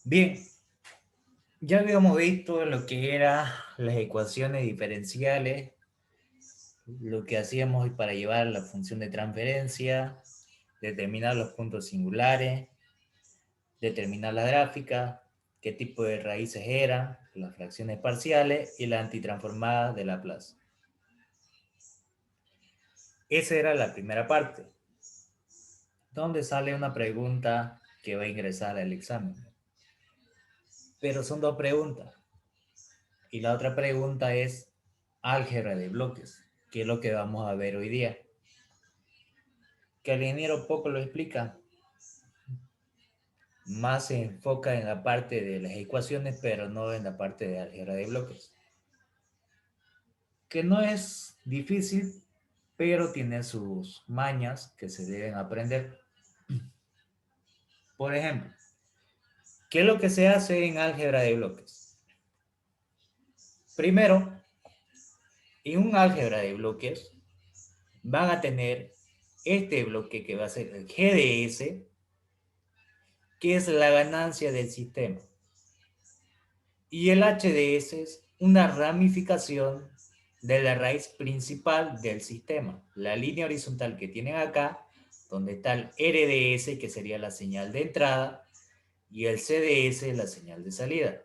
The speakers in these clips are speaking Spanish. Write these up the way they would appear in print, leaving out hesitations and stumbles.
Bien, ya habíamos visto lo que eran las ecuaciones diferenciales, lo que hacíamos para llevar la función de transferencia, determinar los puntos singulares, determinar la gráfica, qué tipo de raíces eran, las fracciones parciales y la antitransformada de Laplace. Esa era la primera parte, donde sale una pregunta que va a ingresar al examen. Pero son dos preguntas. Y la otra pregunta es álgebra de bloques, que es lo que vamos a ver hoy día. Que el ingeniero poco lo explica, más se enfoca en la parte de las ecuaciones, pero no en la parte de álgebra de bloques. Que no es difícil, pero tiene sus mañas que se deben aprender. Por ejemplo, ¿qué es lo que se hace en álgebra de bloques? Primero, en un álgebra de bloques van a tener este bloque que va a ser el GDS, que es la ganancia del sistema. Y el HDS es una ramificación de la raíz principal del sistema. La línea horizontal que tienen acá, donde está el RDS, que sería la señal de entrada, y el CDS, la señal de salida.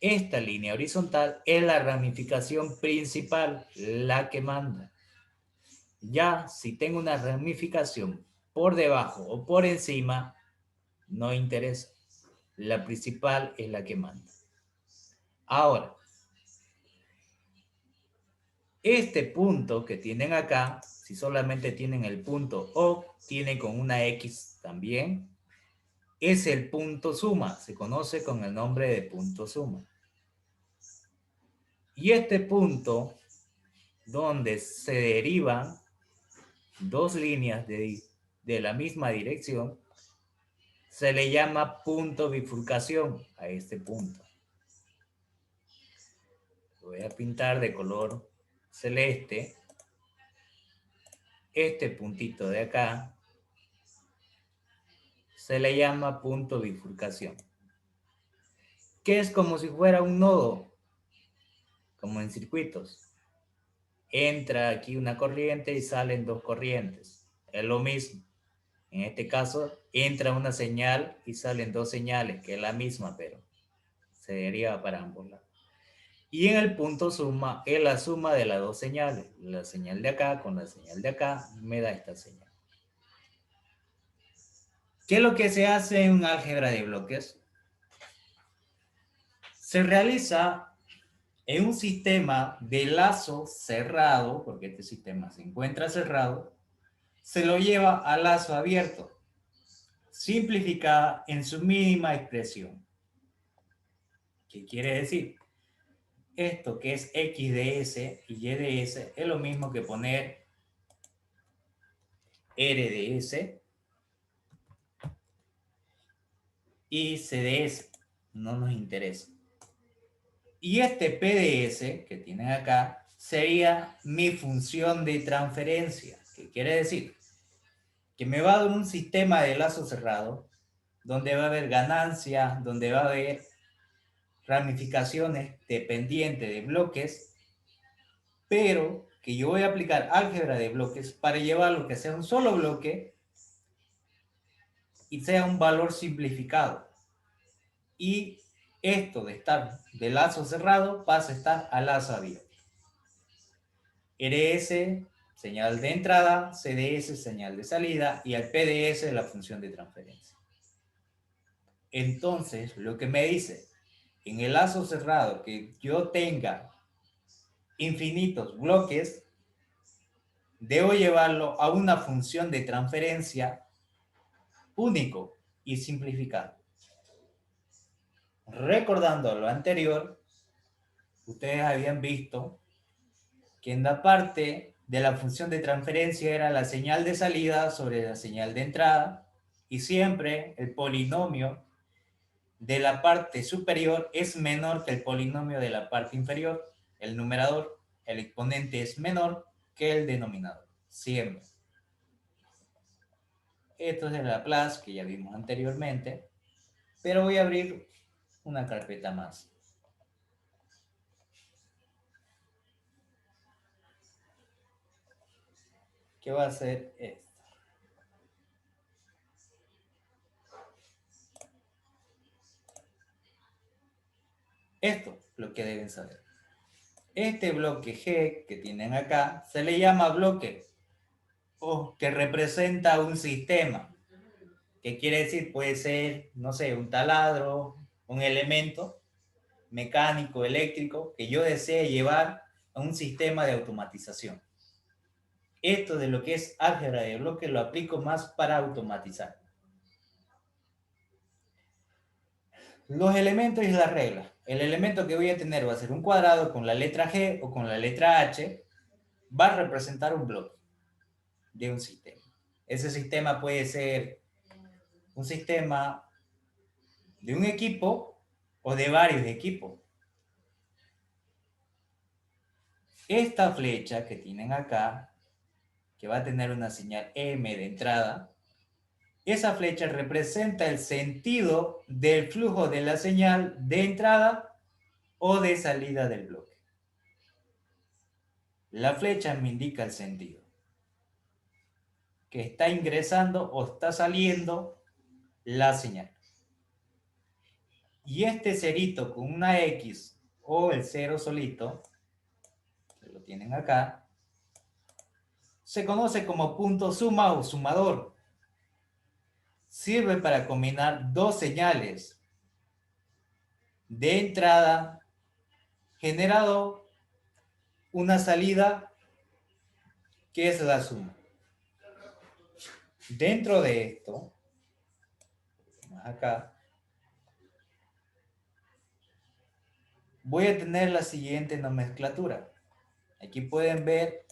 Esta línea horizontal es la ramificación principal, la que manda. Ya si tengo una ramificación por debajo o por encima, no interesa. La principal es la que manda. Ahora, este punto que tienen acá, si solamente tienen el punto O, tiene con una X también, es el punto suma, se conoce con el nombre de punto suma. Y este punto, donde se derivan dos líneas de la misma dirección, se le llama punto bifurcación a este punto. Lo voy a pintar de color celeste. Este puntito de acá se le llama punto bifurcación, que es como si fuera un nodo, como en circuitos. Entra aquí una corriente y salen dos corrientes. Es lo mismo. En este caso, entra una señal y salen dos señales, que es la misma, pero se deriva para ambos lados. Y en el punto suma es la suma de las dos señales. La señal de acá con la señal de acá me da esta señal. ¿Qué es lo que se hace en un álgebra de bloques? Se realiza en un sistema de lazo cerrado, porque este sistema se encuentra cerrado, se lo lleva a lazo abierto, simplificada en su mínima expresión. ¿Qué quiere decir? Esto que es x de s y y de s es lo mismo que poner r de s y c de s. No nos interesa. Y este p de s que tienen acá sería mi función de transferencia. ¿Qué quiere decir? Que me va a dar un sistema de lazo cerrado donde va a haber ganancia, donde va a haber ramificaciones dependientes de bloques, pero que yo voy a aplicar álgebra de bloques para llevarlo que sea un solo bloque y sea un valor simplificado. Y esto de estar de lazo cerrado pasa a estar a lazo abierto. RS, señal de entrada, CDS, señal de salida, y el PDS, la función de transferencia. Entonces, lo que me dice, en el lazo cerrado que yo tenga infinitos bloques, debo llevarlo a una función de transferencia único y simplificado. Recordando lo anterior, ustedes habían visto que en la parte de la función de transferencia era la señal de salida sobre la señal de entrada, y siempre el polinomio de la parte superior es menor que el polinomio de la parte inferior. El numerador, el exponente es menor que el denominador, siempre. Esto es el Laplace que ya vimos anteriormente, pero voy a abrir una carpeta más. ¿Qué va a ser esto? Esto, lo que deben saber. Este bloque G que tienen acá se le llama bloque o que representa un sistema. ¿Qué quiere decir? Puede ser, no sé, un taladro, un elemento mecánico, eléctrico, que yo desee llevar a un sistema de automatización. Esto de lo que es álgebra de bloques lo aplico más para automatizar. Los elementos y las reglas. El elemento que voy a tener va a ser un cuadrado con la letra G o con la letra H. Va a representar un bloque de un sistema. Ese sistema puede ser un sistema de un equipo o de varios equipos. Esta flecha que tienen acá, que va a tener una señal M de entrada, esa flecha representa el sentido del flujo de la señal de entrada o de salida del bloque. La flecha me indica el sentido, que está ingresando o está saliendo la señal. Y este cerito con una X o el cero solito, que lo tienen acá, se conoce como punto suma o sumador. Sirve para combinar dos señales de entrada, generado una salida que es la suma. Dentro de esto, acá, voy a tener la siguiente nomenclatura. Aquí pueden ver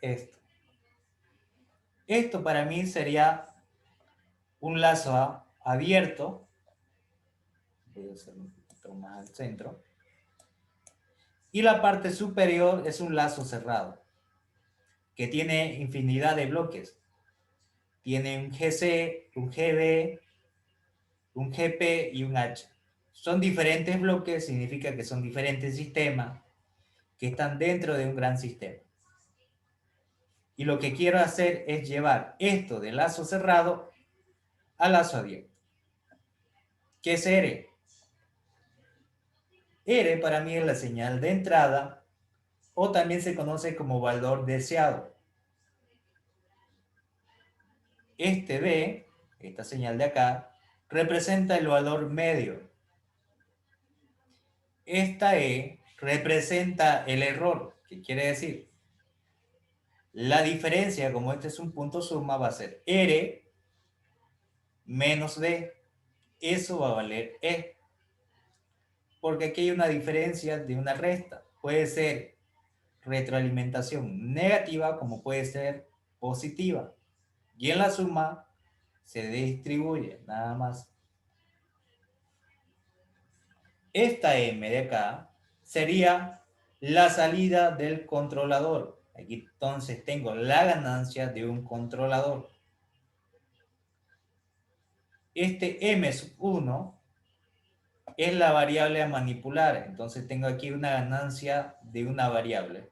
esto. Esto para mí sería un lazo abierto. Voy a hacer un poquito más al centro. Y la parte superior es un lazo cerrado, que tiene infinidad de bloques. Tiene un GC, un GB, un GP y un H. Son diferentes bloques, significa que son diferentes sistemas que están dentro de un gran sistema. Y lo que quiero hacer es llevar esto de lazo cerrado a lazo abierto. ¿Qué es R? R para mí es la señal de entrada o también se conoce como valor deseado. Este B, esta señal de acá, representa el valor medio. Esta E representa el error, que quiere decir la diferencia, como este es un punto suma, va a ser R menos D. Eso va a valer E. Porque aquí hay una diferencia de una resta. Puede ser retroalimentación negativa como puede ser positiva. Y en la suma se distribuye, nada más. Esta M de acá sería la salida del controlador. Aquí entonces tengo la ganancia de un controlador. Este M1 es la variable a manipular. Entonces tengo aquí una ganancia de una variable.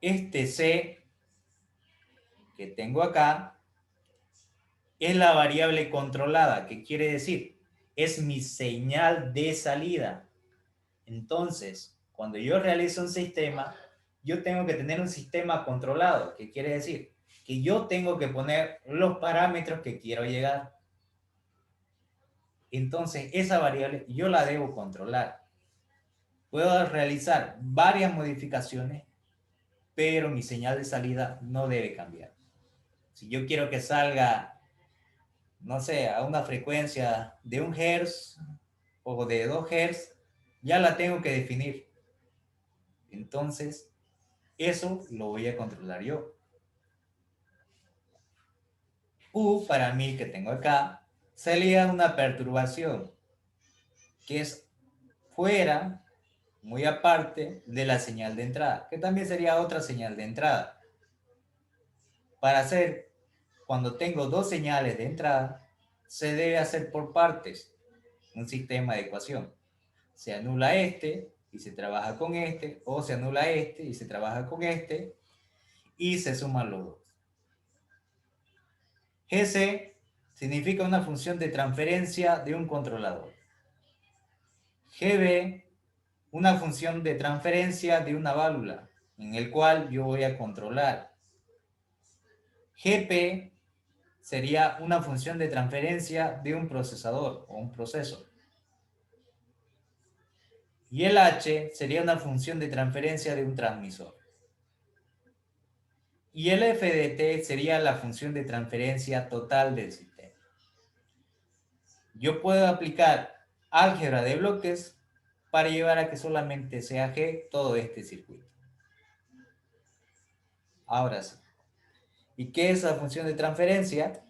Este C que tengo acá es la variable controlada. ¿Qué quiere decir? Es mi señal de salida. Entonces, cuando yo realizo un sistema, yo tengo que tener un sistema controlado. ¿Qué quiere decir? Que yo tengo que poner los parámetros que quiero llegar. Entonces, esa variable yo la debo controlar. Puedo realizar varias modificaciones, pero mi señal de salida no debe cambiar. Si yo quiero que salga, no sé, a una frecuencia de 1 Hz o de 2 Hz, ya la tengo que definir. Entonces, eso lo voy a controlar yo. U para mí que tengo acá sería una perturbación que es fuera, muy aparte de la señal de entrada, que también sería otra señal de entrada. Para hacer cuando tengo dos señales de entrada, se debe hacer por partes un sistema de ecuación. Se anula este y se trabaja con este, o se anula este y se trabaja con este, y se suman los dos. GC significa una función de transferencia de un controlador. GB, una función de transferencia de una válvula, en el cual yo voy a controlar. GP sería una función de transferencia de un procesador o un proceso. Y el H sería una función de transferencia de un transmisor. Y el FDT sería la función de transferencia total del sistema. Yo puedo aplicar álgebra de bloques para llevar a que solamente sea G todo este circuito. Ahora sí. ¿Y qué es la función de transferencia?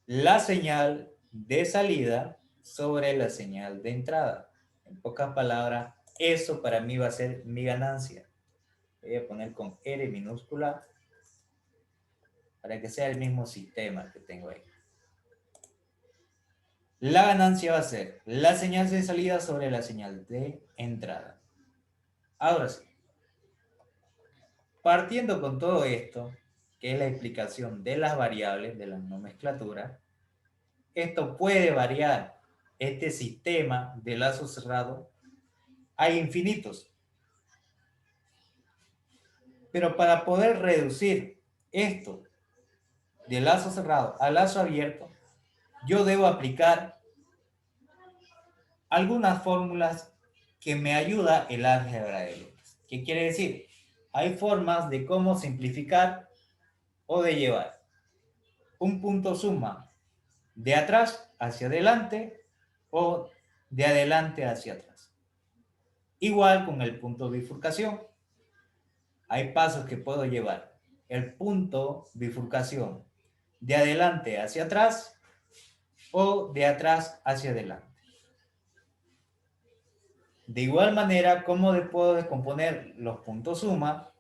La señal de salida sobre la señal de entrada. En pocas palabras, eso para mí va a ser mi ganancia. Voy a poner con R minúscula para que sea el mismo sistema que tengo ahí. La ganancia va a ser la señal de salida sobre la señal de entrada. Ahora sí. Partiendo con todo esto, que es la explicación de las variables de la nomenclatura, esto puede variar. Este sistema de lazo cerrado hay infinitos. Pero para poder reducir esto de lazo cerrado a lazo abierto, yo debo aplicar algunas fórmulas que me ayuda el álgebra de bloques. ¿Qué quiere decir? Hay formas de cómo simplificar o de llevar un punto suma de atrás hacia adelante o de adelante hacia atrás. Igual con el punto de bifurcación. Hay pasos que puedo llevar. El punto bifurcación de adelante hacia atrás o de atrás hacia adelante. De igual manera, ¿cómo puedo descomponer los puntos suma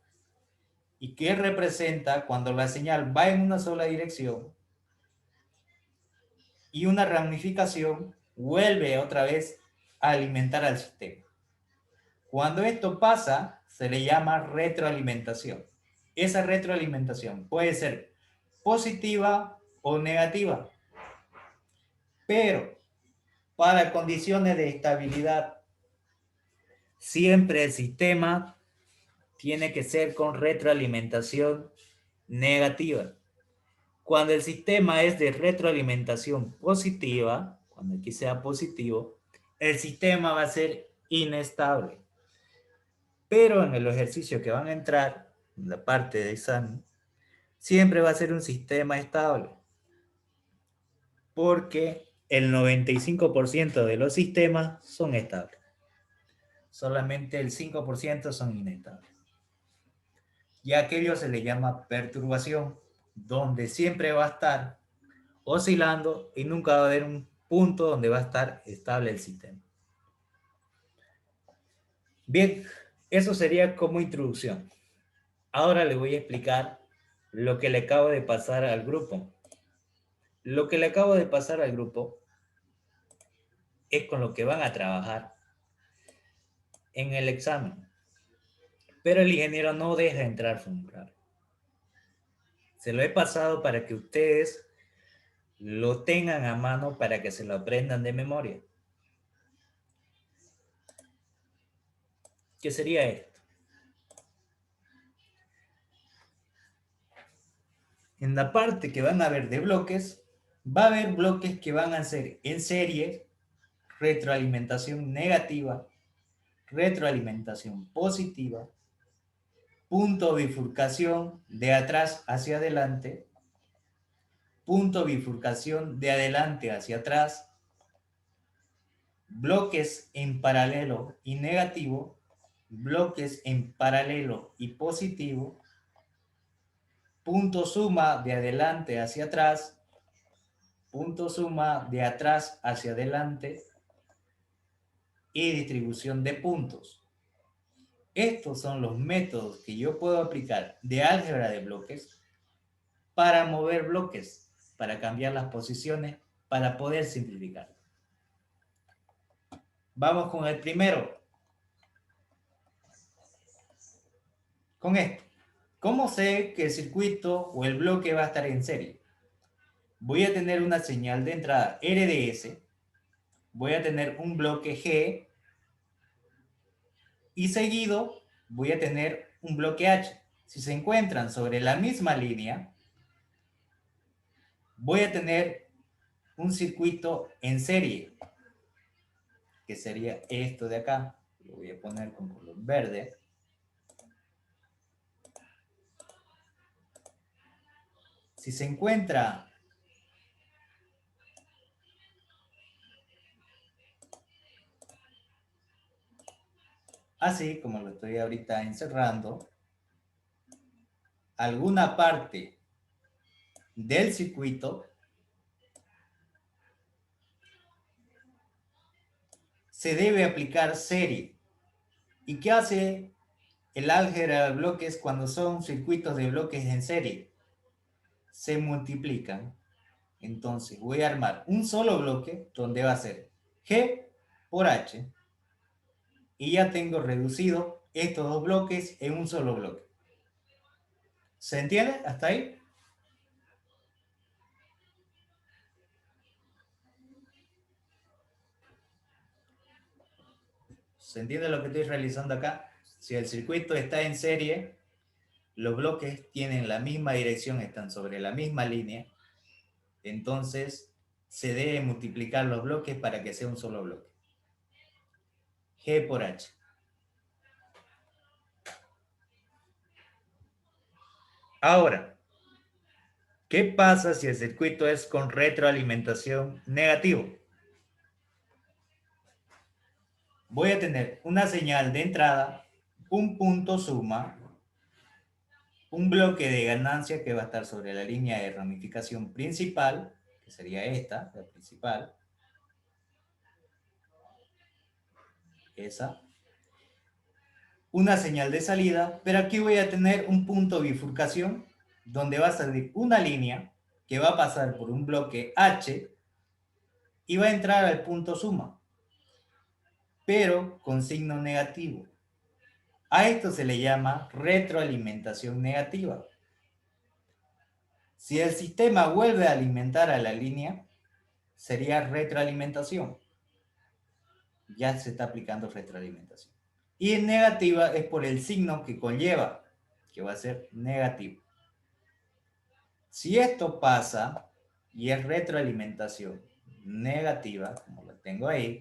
y qué representa cuando la señal va en una sola dirección y una ramificación vuelve otra vez a alimentar al sistema? Cuando esto pasa, se le llama retroalimentación. Esa retroalimentación puede ser positiva o negativa, pero para condiciones de estabilidad, siempre el sistema tiene que ser con retroalimentación negativa. Cuando el sistema es de retroalimentación positiva, cuando aquí sea positivo, el sistema va a ser inestable. Pero en el ejercicio que van a entrar, en la parte de examen, siempre va a ser un sistema estable. Porque el 95% de los sistemas son estables. Solamente el 5% son inestables. Y a aquello se le llama perturbación, donde siempre va a estar oscilando y nunca va a haber un punto donde va a estar estable el sistema. Bien, eso sería como introducción. Ahora le voy a explicar lo que le acabo de pasar al grupo. Lo que le acabo de pasar al grupo es con lo que van a trabajar en el examen. Pero el ingeniero no deja entrar formulario. Se lo he pasado para que ustedes lo tengan a mano para que se lo aprendan de memoria. ¿Qué sería esto? En la parte que van a ver de bloques, va a haber bloques que van a ser en serie, retroalimentación negativa, retroalimentación positiva, punto bifurcación de atrás hacia adelante, punto bifurcación de adelante hacia atrás, bloques en paralelo y negativo, bloques en paralelo y positivo, punto suma de adelante hacia atrás, punto suma de atrás hacia adelante y distribución de puntos. Estos son los métodos que yo puedo aplicar de álgebra de bloques para mover bloques, para cambiar las posiciones, para poder simplificar. Vamos con el primero. Con esto. ¿Cómo sé que el circuito o el bloque va a estar en serie? Voy a tener una señal de entrada RDS, voy a tener un bloque G y seguido voy a tener un bloque H. Si se encuentran sobre la misma línea, voy a tener un circuito en serie, que sería esto de acá. Lo voy a poner con color verde. Si se encuentra así, como lo estoy ahorita encerrando, alguna parte del circuito se debe aplicar serie. ¿Y qué hace el álgebra de bloques cuando son circuitos de bloques en serie? Se multiplican. Entonces voy a armar un solo bloque donde va a ser G por H y ya tengo reducido estos dos bloques en un solo bloque. ¿Se entiende hasta ahí? ¿Se entiende lo que estoy realizando acá? Si el circuito está en serie, los bloques tienen la misma dirección, están sobre la misma línea, entonces se debe multiplicar los bloques para que sea un solo bloque. G por H. Ahora, ¿qué pasa si el circuito es con retroalimentación negativo? Voy a tener una señal de entrada, un punto suma, un bloque de ganancia que va a estar sobre la línea de ramificación principal, que sería esta, la principal, esa, una señal de salida, pero aquí voy a tener un punto de bifurcación donde va a salir una línea que va a pasar por un bloque H y va a entrar al punto suma, pero con signo negativo. A esto se le llama retroalimentación negativa. Si el sistema vuelve a alimentar a la línea, sería retroalimentación. Ya se está aplicando retroalimentación. Y en negativa es por el signo que conlleva, que va a ser negativo. Si esto pasa y es retroalimentación negativa, como lo tengo ahí,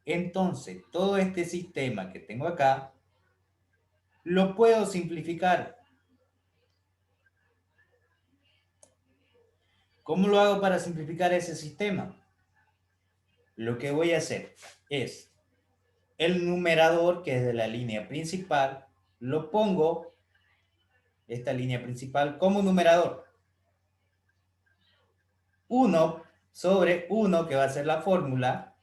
entonces todo este sistema que tengo acá lo puedo simplificar. ¿Cómo lo hago para simplificar ese sistema? Lo que voy a hacer es el numerador, que es de la línea principal, lo pongo, esta línea principal, como numerador. 1 sobre 1, que va a ser la fórmula.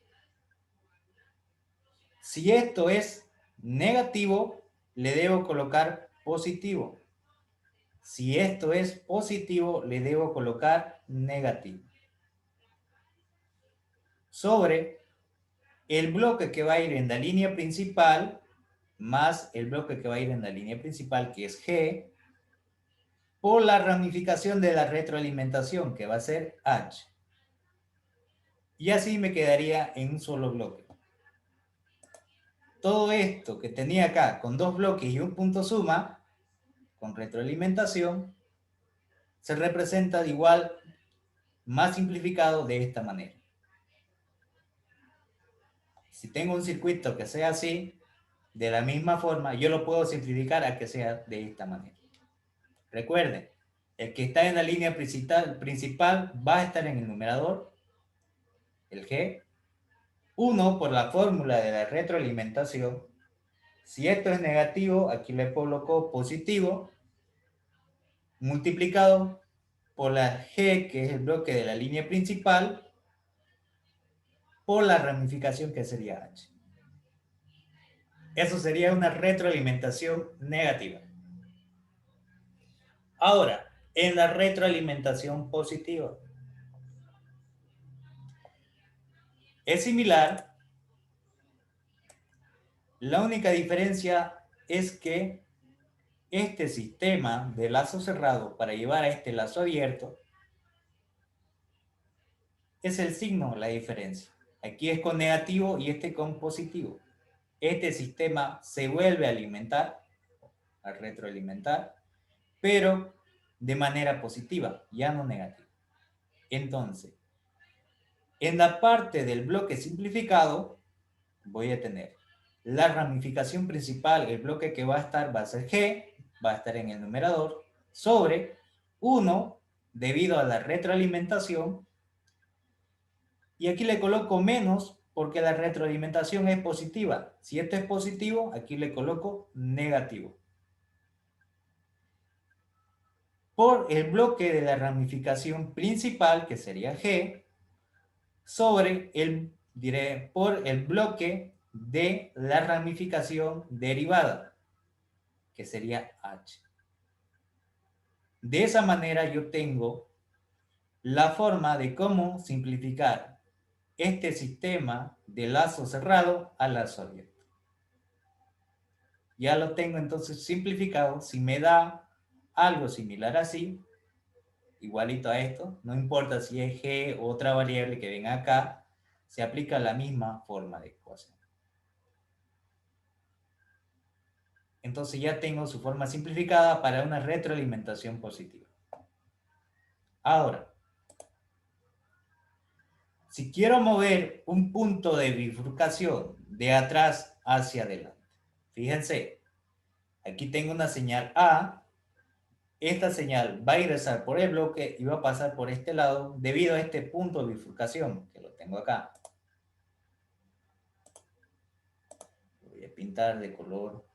Si esto es negativo, le debo colocar positivo. Si esto es positivo, le debo colocar negativo. Sobre el bloque que va a ir en la línea principal, más el bloque que va a ir en la línea principal, que es G, por la ramificación de la retroalimentación, que va a ser H. Y así me quedaría en un solo bloque. Todo esto que tenía acá con dos bloques y un punto suma, con retroalimentación, se representa de igual, más simplificado de esta manera. Si tengo un circuito que sea así, de la misma forma, yo lo puedo simplificar a que sea de esta manera. Recuerden, el que está en la línea principal va a estar en el numerador, el G, 1 por la fórmula de la retroalimentación. Si esto es negativo, aquí le coloco positivo, multiplicado por la G, que es el bloque de la línea principal, por la ramificación, que sería H. Eso sería una retroalimentación negativa. Ahora, en la retroalimentación positiva, es similar. La única diferencia es que este sistema de lazo cerrado para llevar a este lazo abierto es el signo la diferencia. Aquí es con negativo y este con positivo. Este sistema se vuelve a alimentar, a retroalimentar, pero de manera positiva, ya no negativa. Entonces, en la parte del bloque simplificado, voy a tener la ramificación principal, el bloque que va a ser G, va a estar en el numerador, sobre 1 debido a la retroalimentación, y aquí le coloco menos porque la retroalimentación es positiva. Si esto es positivo, aquí le coloco negativo. Por el bloque de la ramificación principal, que sería G, sobre por el bloque de la ramificación derivada, que sería H. De esa manera yo tengo la forma de cómo simplificar este sistema de lazo cerrado a lazo abierto. Ya lo tengo entonces simplificado. Si me da algo similar así, igualito a esto, no importa si es G o otra variable que venga acá, se aplica la misma forma de ecuación. Entonces ya tengo su forma simplificada para una retroalimentación positiva. Ahora, si quiero mover un punto de bifurcación de atrás hacia adelante, fíjense, aquí tengo una señal A. Esta señal va a ingresar por el bloque y va a pasar por este lado debido a este punto de bifurcación, que lo tengo acá. Lo voy a pintar de color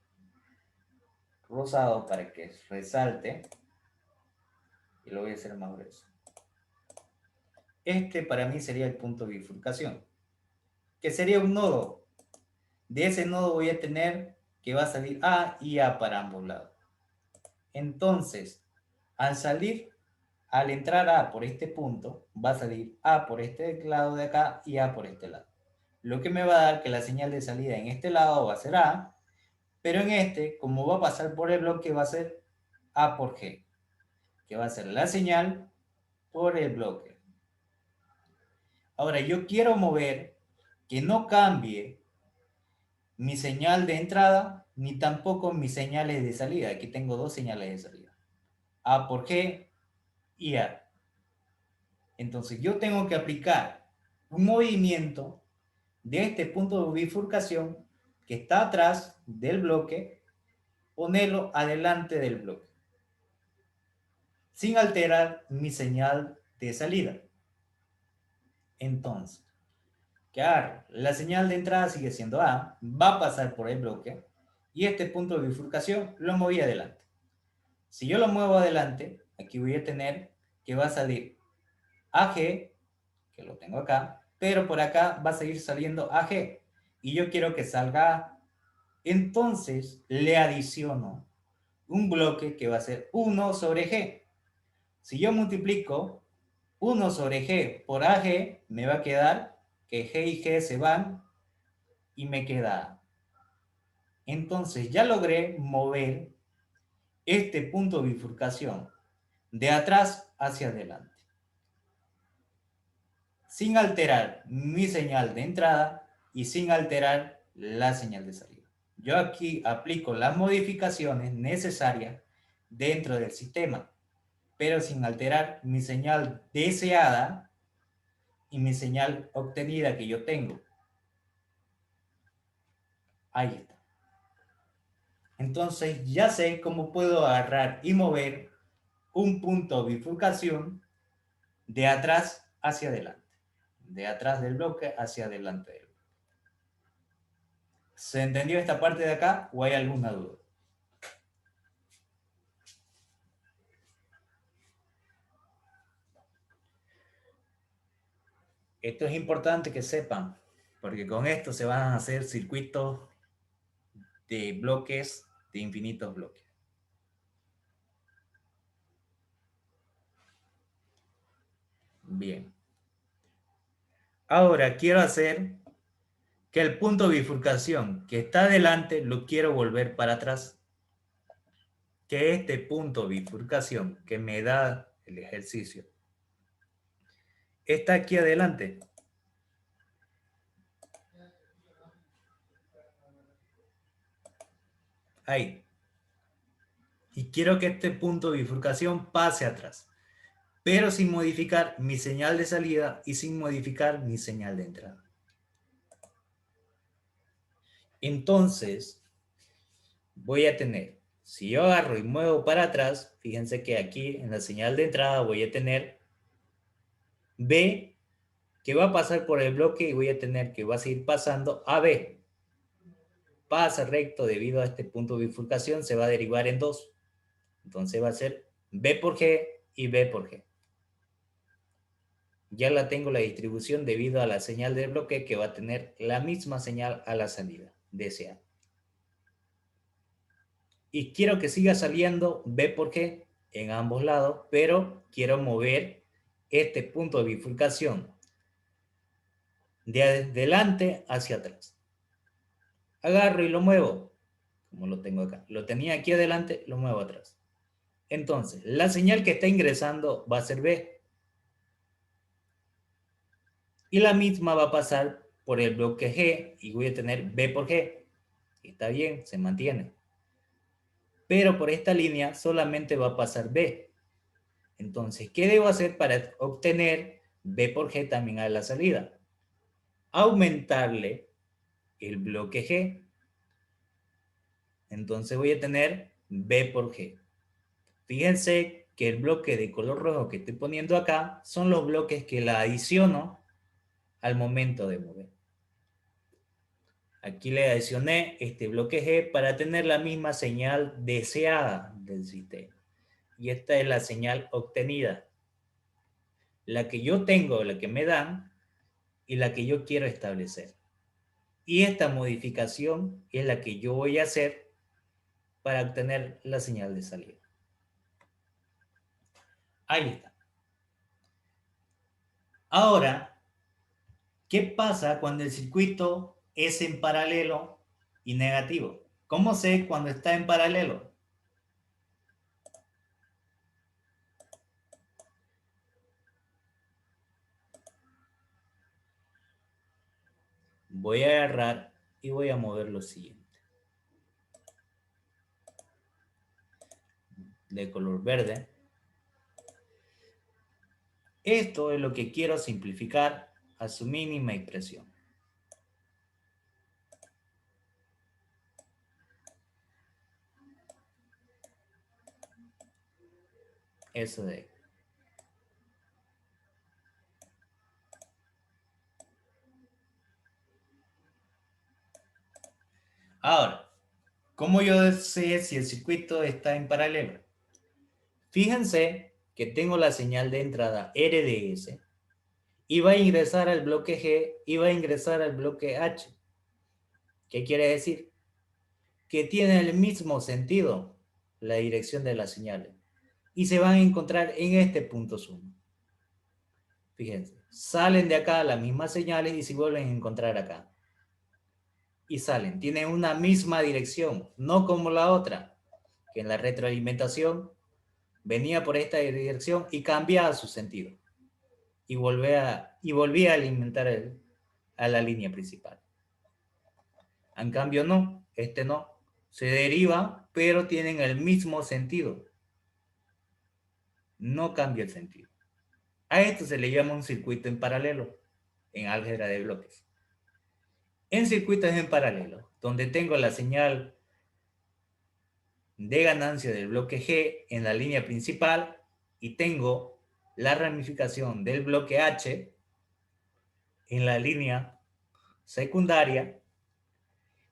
rosado para que resalte y lo voy a hacer más grueso. Este para mí sería el punto de bifurcación, que sería un nodo. De ese nodo voy a tener que va a salir A y A para ambos lados. Entonces, al entrar A por este punto, va a salir A por este lado de acá y A por este lado. Lo que me va a dar que la señal de salida en este lado va a ser A, pero en este, como va a pasar por el bloque, va a ser A por G, que va a ser la señal por el bloque. Ahora, yo quiero mover que no cambie mi señal de entrada, ni tampoco mis señales de salida. Aquí tengo dos señales de salida. A por G y A. Entonces yo tengo que aplicar un movimiento de este punto de bifurcación que está atrás del bloque, ponerlo adelante del bloque, sin alterar mi señal de salida. Entonces, ¿qué hago? La señal de entrada sigue siendo A, va a pasar por el bloque, y este punto de bifurcación lo moví adelante. Si yo lo muevo adelante, aquí voy a tener que va a salir AG, que lo tengo acá, pero por acá va a seguir saliendo AG, y yo quiero que salga A. Entonces le adiciono un bloque que va a ser 1 sobre G. Si yo multiplico 1 sobre G por AG, me va a quedar que G y G se van y me queda A. Entonces ya logré mover este punto de bifurcación de atrás hacia adelante, sin alterar mi señal de entrada y sin alterar la señal de salida. Yo aquí aplico las modificaciones necesarias dentro del sistema, pero sin alterar mi señal deseada y mi señal obtenida que yo tengo. Ahí está. Entonces ya sé cómo puedo agarrar y mover un punto de bifurcación de atrás hacia adelante, de atrás del bloque hacia adelante del bloque. ¿Se entendió esta parte de acá o hay alguna duda? Esto es importante que sepan, porque con esto se van a hacer circuitos de bloques, de infinitos bloques. Bien. Ahora quiero hacer que el punto de bifurcación que está adelante lo quiero volver para atrás. Que este punto de bifurcación que me da el ejercicio está aquí adelante. Ahí. Y quiero que este punto de bifurcación pase atrás, pero sin modificar mi señal de salida y sin modificar mi señal de entrada. Entonces, voy a tener, si yo agarro y muevo para atrás, fíjense que aquí en la señal de entrada voy a tener B, que va a pasar por el bloque y voy a tener que va a seguir pasando a B. Pasa recto debido a este punto de bifurcación, se va a derivar en 2. Entonces va a ser B por G y B por G. Ya la tengo la distribución debido a la señal del bloque que va a tener la misma señal a la salida de ese A. Y quiero que siga saliendo B por G en ambos lados, pero quiero mover este punto de bifurcación de adelante hacia atrás. Agarro y lo muevo, como lo tengo acá. Lo tenía aquí adelante, lo muevo atrás. Entonces, la señal que está ingresando va a ser B. Y la misma va a pasar por el bloque G y voy a tener B por G. Está bien, se mantiene. Pero por esta línea solamente va a pasar B. Entonces, ¿qué debo hacer para obtener B por G también a la salida? Aumentarle el bloque G. Entonces voy a tener B por G. Fíjense que el bloque de color rojo que estoy poniendo acá son los bloques que la adiciono al momento de mover. Aquí le adicioné este bloque G para tener la misma señal deseada del sistema. Y esta es la señal obtenida. La que yo tengo, la que me dan y la que yo quiero establecer. Y esta modificación es la que yo voy a hacer para obtener la señal de salida. Ahí está. Ahora, ¿qué pasa cuando el circuito es en paralelo y negativo? ¿Cómo sé cuando está en paralelo? Voy a agarrar y voy a mover lo siguiente. De color verde. Esto es lo que quiero simplificar a su mínima expresión. Eso de ahí. Ahora, ¿cómo yo sé si el circuito está en paralelo? Fíjense que tengo la señal de entrada RDS y va a ingresar al bloque G y va a ingresar al bloque H. ¿Qué quiere decir? Que tiene el mismo sentido la dirección de las señales y se van a encontrar en este punto suma. Fíjense, salen de acá las mismas señales y se vuelven a encontrar acá. Y salen, tienen una misma dirección, no como la otra, que en la retroalimentación venía por esta dirección y cambiaba su sentido. Y volvía a alimentar a la línea principal. En cambio no, este no. Se deriva, pero tienen el mismo sentido. No cambia el sentido. A esto se le llama un circuito en paralelo, en álgebra de bloques. En circuitos en paralelo, donde tengo la señal de ganancia del bloque G en la línea principal y tengo la ramificación del bloque H en la línea secundaria,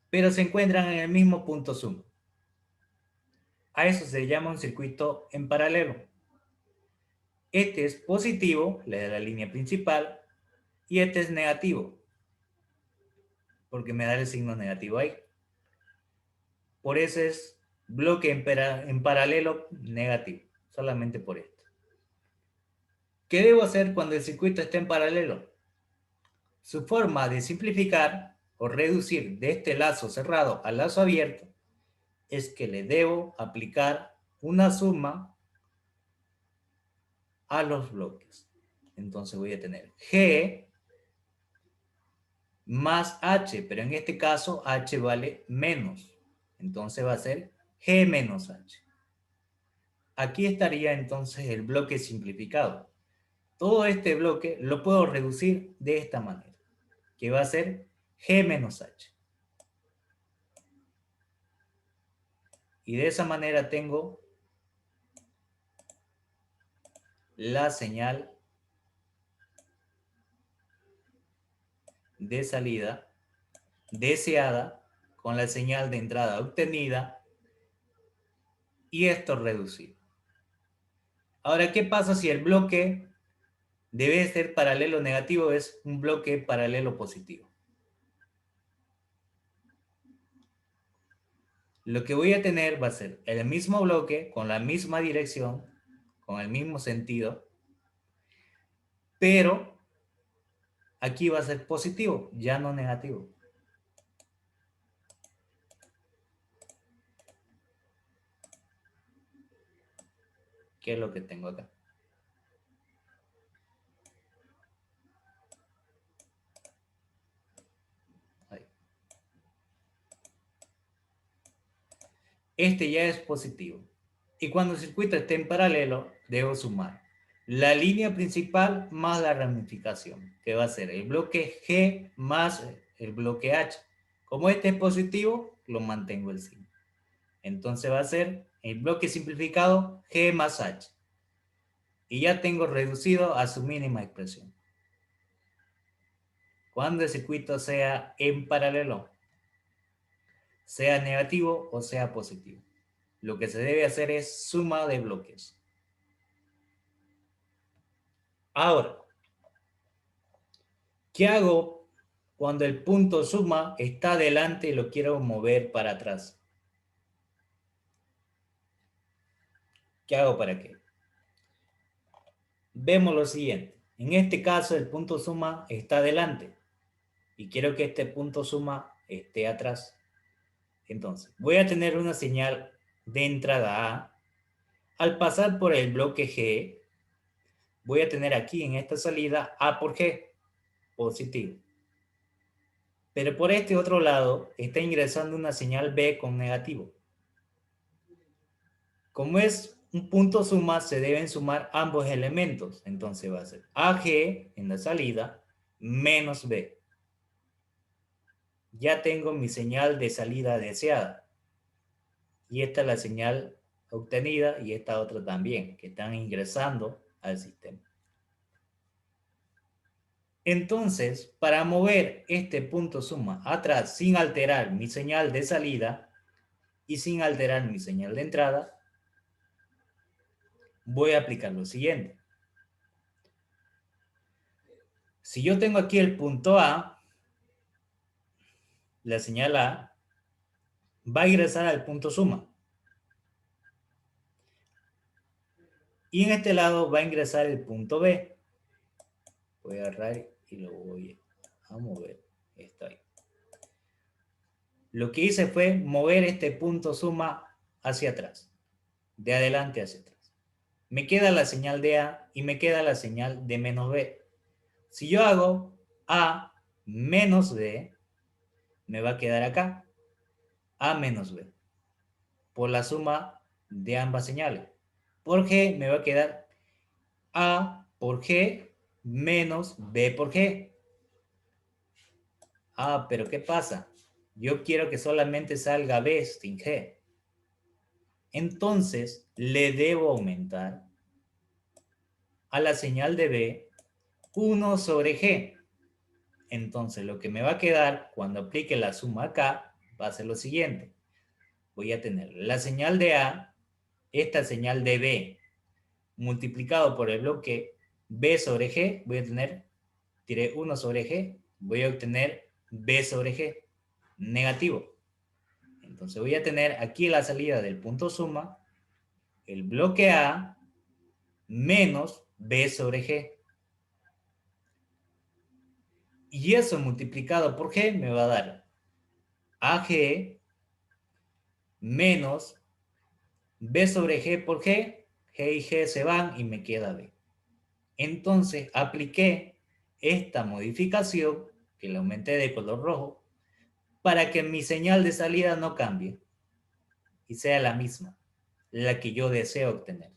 pero se encuentran en el mismo punto suma. A eso se llama un circuito en paralelo. Este es positivo, la de la línea principal, y este es negativo, porque me da el signo negativo ahí. Por eso es bloque en paralelo negativo, solamente por esto. ¿Qué debo hacer cuando el circuito esté en paralelo? Su forma de simplificar o reducir de este lazo cerrado al lazo abierto es que le debo aplicar una suma a los bloques. Entonces voy a tener G más H, pero en este caso H vale menos. Entonces va a ser G menos H. Aquí estaría entonces el bloque simplificado. Todo este bloque lo puedo reducir de esta manera, que va a ser G menos H. Y de esa manera tengo la señal de salida deseada con la señal de entrada obtenida y esto reducido. Ahora, ¿qué pasa si el bloque debe ser paralelo negativo? Es un bloque paralelo positivo. Lo que voy a tener va a ser el mismo bloque con la misma dirección, con el mismo sentido, pero aquí va a ser positivo, ya no negativo. ¿Qué es lo que tengo acá? Ahí. Este ya es positivo. Y cuando el circuito esté en paralelo, debo sumar la línea principal más la ramificación, que va a ser el bloque G más el bloque H. Como este es positivo, lo mantengo el signo. Entonces va a ser el bloque simplificado G más H. Y ya tengo reducido a su mínima expresión. Cuando el circuito sea en paralelo, sea negativo o sea positivo. Lo que se debe hacer es suma de bloques. Ahora, ¿qué hago cuando el punto suma está delante y lo quiero mover para atrás? ¿Qué hago para qué? Vemos lo siguiente. En este caso, el punto suma está delante y quiero que este punto suma esté atrás. Entonces, voy a tener una señal de entrada A. Al pasar por el bloque G, voy a tener aquí en esta salida A por G, positivo. Pero por este otro lado está ingresando una señal B con negativo. Como es un punto suma, se deben sumar ambos elementos. Entonces va a ser AG en la salida menos B. Ya tengo mi señal de salida deseada. Y esta es la señal obtenida y esta otra también, que están ingresando al sistema. Entonces, para mover este punto suma atrás sin alterar mi señal de salida y sin alterar mi señal de entrada, voy a aplicar lo siguiente. Si yo tengo aquí el punto A, la señal A va a ingresar al punto suma. Y en este lado va a ingresar el punto B. Voy a agarrar y lo voy a mover. Está ahí. Lo que hice fue mover este punto suma hacia atrás, de adelante hacia atrás. Me queda la señal de A y me queda la señal de menos B. Si yo hago A menos B, me va a quedar acá A menos B, por la suma de ambas señales. Por G me va a quedar A por G menos B por G. Ah, pero ¿qué pasa? Yo quiero que solamente salga B sin G. Entonces, le debo aumentar a la señal de B 1 sobre G. Entonces, lo que me va a quedar cuando aplique la suma acá va a ser lo siguiente. Voy a tener la señal de A, esta señal de B, multiplicado por el bloque B sobre G, voy a tener, tiré 1 sobre G, voy a obtener B sobre G, negativo. Entonces voy a tener aquí la salida del punto suma, el bloque A, menos B sobre G. Y eso multiplicado por G me va a dar AG menos B sobre G por G. G y G se van y me queda B. Entonces apliqué esta modificación, que la aumenté de color rojo, para que mi señal de salida no cambie y sea la misma, la que yo deseo obtener.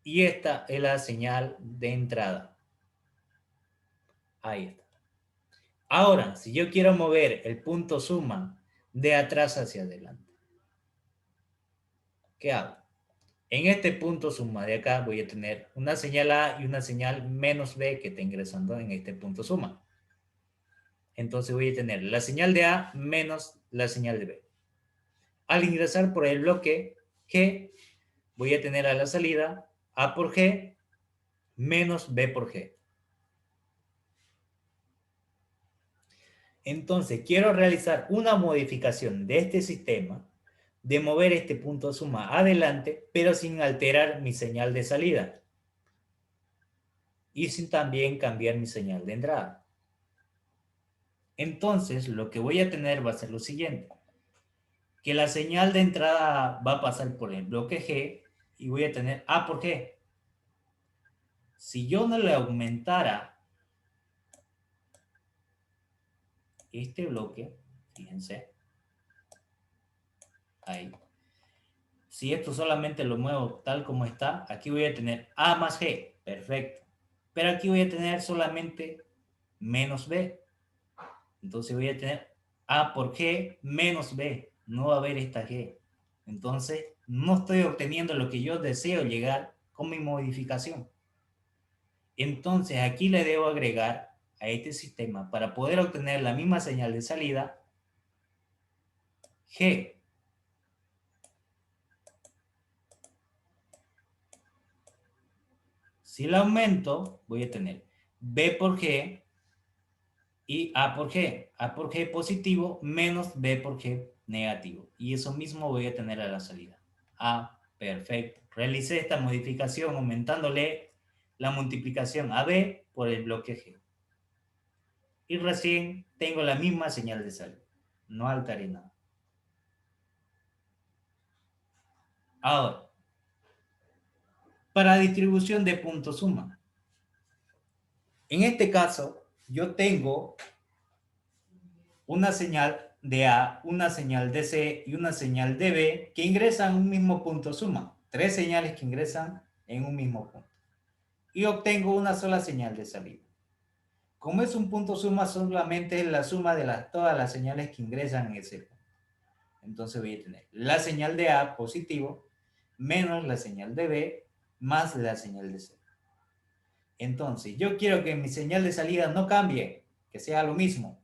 Y esta es la señal de entrada. Ahí está. Ahora, si yo quiero mover el punto suma de atrás hacia adelante, ¿qué hago? En este punto suma de acá voy a tener una señal A y una señal menos B que está ingresando en este punto suma. Entonces voy a tener la señal de A menos la señal de B. Al ingresar por el bloque G, voy a tener a la salida A por G menos B por G. Entonces, quiero realizar una modificación de este sistema de mover este punto suma adelante, pero sin alterar mi señal de salida y sin también cambiar mi señal de entrada. Entonces, lo que voy a tener va a ser lo siguiente, que la señal de entrada va a pasar por el bloque G y voy a tener A por G. Si yo no le aumentara este bloque, fíjense, ahí. Si esto solamente lo muevo tal como está, aquí voy a tener A más G, perfecto. Pero aquí voy a tener solamente menos B. Entonces voy a tener A por G menos B. No va a haber esta G. Entonces no estoy obteniendo lo que yo deseo llegar con mi modificación. Entonces aquí le debo agregar a este sistema para poder obtener la misma señal de salida G. Si la aumento, voy a tener B por G y A por G. A por G positivo menos B por G negativo. Y eso mismo voy a tener a la salida. A, perfecto. Realicé esta modificación aumentándole la multiplicación a B por el bloque G. Y recién tengo la misma señal de salida. No alteré nada. Ahora, para distribución de puntos suma. En este caso, yo tengo una señal de A, una señal de C y una señal de B que ingresan un mismo punto suma. Tres señales que ingresan en un mismo punto. Y obtengo una sola señal de salida. Como es un punto suma, solamente es la suma de todas las señales que ingresan en ese punto. Entonces voy a tener la señal de A positivo menos la señal de B más la señal de C. Entonces, yo quiero que mi señal de salida no cambie, que sea lo mismo.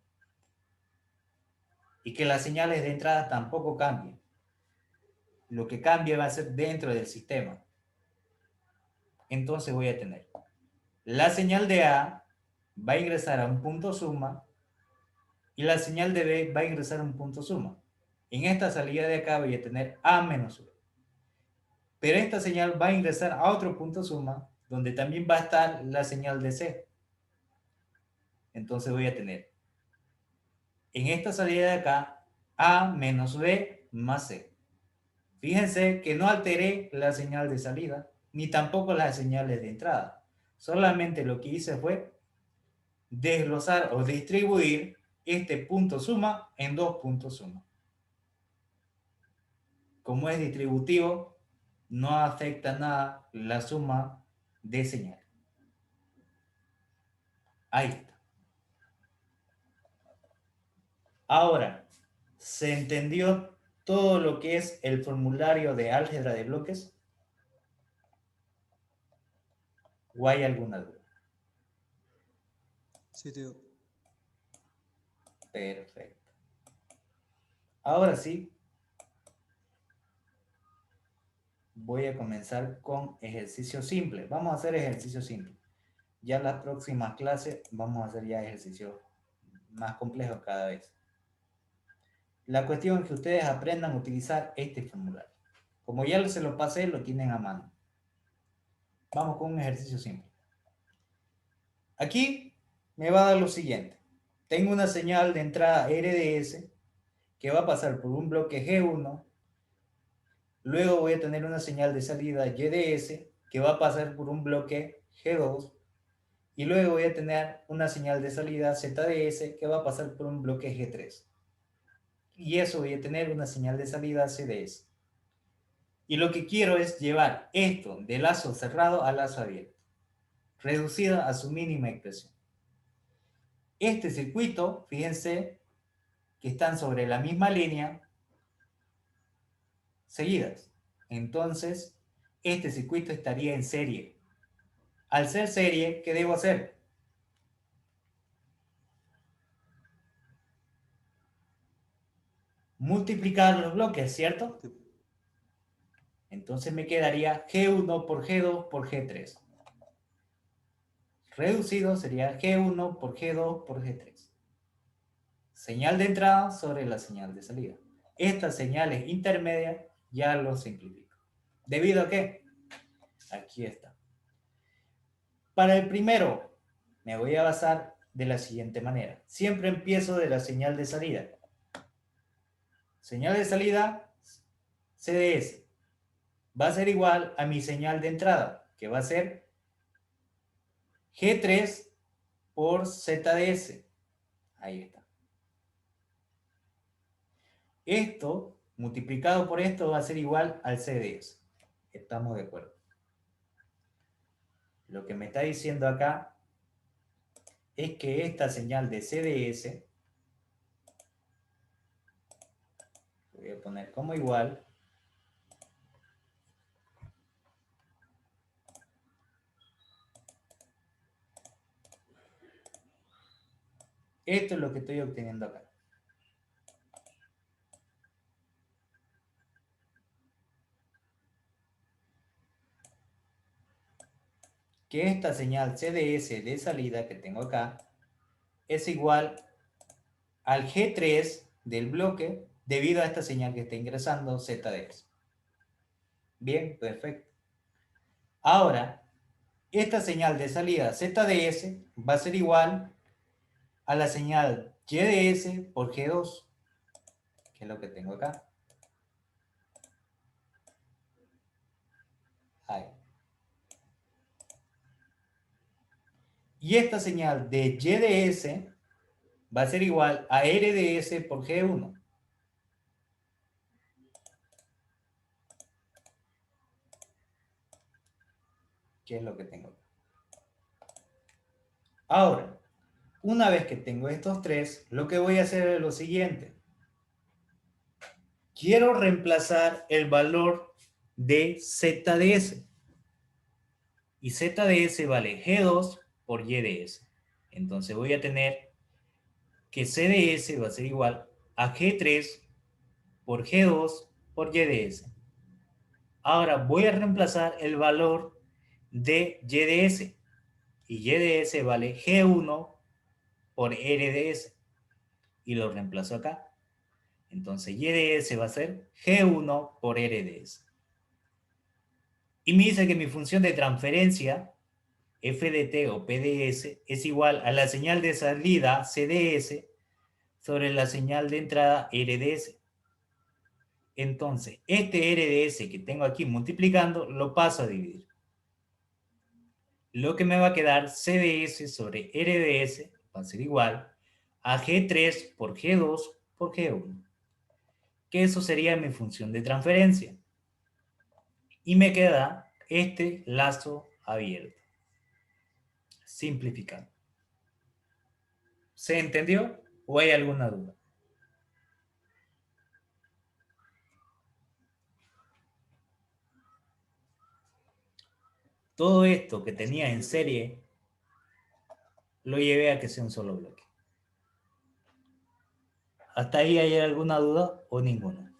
Y que las señales de entrada tampoco cambien. Lo que cambie va a ser dentro del sistema. Entonces voy a tener la señal de A va a ingresar a un punto suma y la señal de B va a ingresar a un punto suma. En esta salida de acá voy a tener A menos B. Pero esta señal va a ingresar a otro punto suma donde también va a estar la señal de C. Entonces voy a tener en esta salida de acá A menos B más C. Fíjense que no alteré la señal de salida, ni tampoco las señales de entrada. Solamente lo que hice fue desglosar o distribuir este punto suma en dos puntos suma. Como es distributivo, no afecta nada la suma de señales. Ahí está. Ahora, ¿se entendió todo lo que es el formulario de álgebra de bloques? ¿O hay alguna duda? Sí, tío. Perfecto. Ahora sí, voy a comenzar con ejercicio simple. Vamos a hacer ejercicio simple. Ya en las próximas clases vamos a hacer ya ejercicios más complejos cada vez. La cuestión es que ustedes aprendan a utilizar este formulario. Como ya se lo pasé, lo tienen a mano. Vamos con un ejercicio simple. Aquí me va a dar lo siguiente. Tengo una señal de entrada RDS que va a pasar por un bloque G1. Luego voy a tener una señal de salida YDS que va a pasar por un bloque G2. Y luego voy a tener una señal de salida ZDS que va a pasar por un bloque G3. Y eso voy a tener una señal de salida CDS. Y lo que quiero es llevar esto de lazo cerrado a lazo abierto, reducida a su mínima expresión. Este circuito, fíjense que están sobre la misma línea seguidas. Entonces, este circuito estaría en serie. Al ser serie, ¿qué debo hacer? Multiplicar los bloques, ¿cierto? Entonces me quedaría G1 por G2 por G3. Reducido sería G1 por G2 por G3. Señal de entrada sobre la señal de salida. Estas señales intermedias ya lo simplifico. ¿Debido a qué? Aquí está. Para el primero, me voy a basar de la siguiente manera. Siempre empiezo de la señal de salida. Señal de salida, CDS. Va a ser igual a mi señal de entrada, que va a ser G3 por ZDS. Ahí está. Esto multiplicado por esto va a ser igual al CDS. Estamos de acuerdo. Lo que me está diciendo acá es que esta señal de CDS, voy a poner como igual, esto es lo que estoy obteniendo acá. Que esta señal CDS de salida que tengo acá es igual al G3 del bloque debido a esta señal que está ingresando ZDS. Bien, perfecto. Ahora, esta señal de salida ZDS va a ser igual a la señal YDS por G2, que es lo que tengo acá. Ahí. Y esta señal de YDS va a ser igual a RDS por G1. Que es lo que tengo acá. Ahora, una vez que tengo estos tres, lo que voy a hacer es lo siguiente. Quiero reemplazar el valor de ZDS. Y ZDS vale G2 por YDS. Entonces voy a tener que CDS va a ser igual a G3 por G2 por YDS. Ahora voy a reemplazar el valor de YDS. Y YDS vale G1 por RDS. Y lo reemplazo acá. Entonces YDS va a ser G1 por RDS. Y me dice que mi función de transferencia, FDT o PDS, es igual a la señal de salida, CDS, sobre la señal de entrada, RDS. Entonces, este RDS que tengo aquí multiplicando, lo paso a dividir. Lo que me va a quedar CDS sobre RDS va a ser igual a G3 por G2 por G1. Que eso sería mi función de transferencia. Y me queda este lazo abierto. Simplificando. ¿Se entendió o hay alguna duda? Todo esto que tenía en serie lo llevé a que sea un solo bloque. ¿Hasta ahí hay alguna duda o ninguna?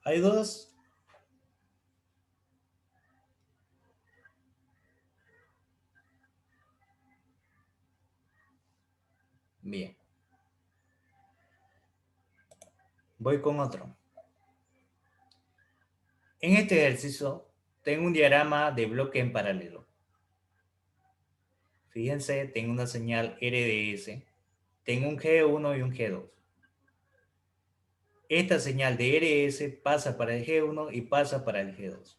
¿Hay dudas? Bien. Voy con otro. En este ejercicio tengo un diagrama de bloque en paralelo. Fíjense, tengo una señal RDS, tengo un G1 y un G2. Esta señal de RS pasa para el G1 y pasa para el G2.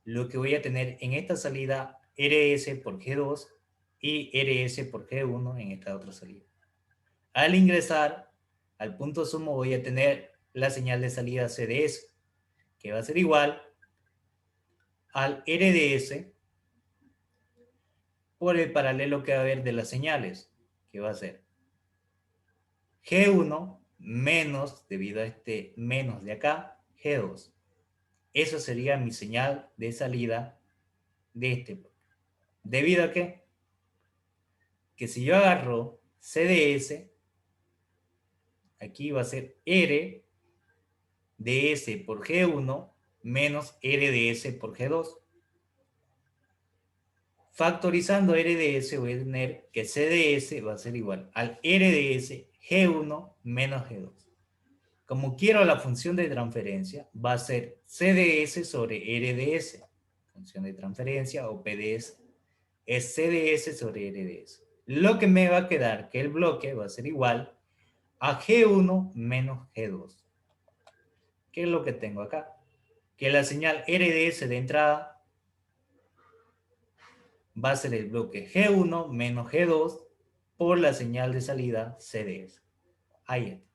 Lo que voy a tener en esta salida RS por G2 y RS por G1 en esta otra salida. Al ingresar al punto sumo voy a tener la señal de salida CDS, que va a ser igual al RDS por el paralelo que va a haber de las señales, que va a ser G1 menos, debido a este menos de acá, G2. Eso sería mi señal de salida de este bloque. ¿Debido a qué? Que si yo agarro CDS, aquí va a ser R de S por G1 menos R de S por G2. Factorizando R de S voy a tener que C de S va a ser igual al R de S G1 menos G2. Como quiero la función de transferencia, va a ser C de S sobre R de S. Función de transferencia o PDS es C de S sobre R de S. Lo que me va a quedar que el bloque va a ser igual a G1 menos G2. ¿Qué es lo que tengo acá? Que la señal RDS de entrada va a ser el bloque G1 menos G2 por la señal de salida CDS. Ahí está.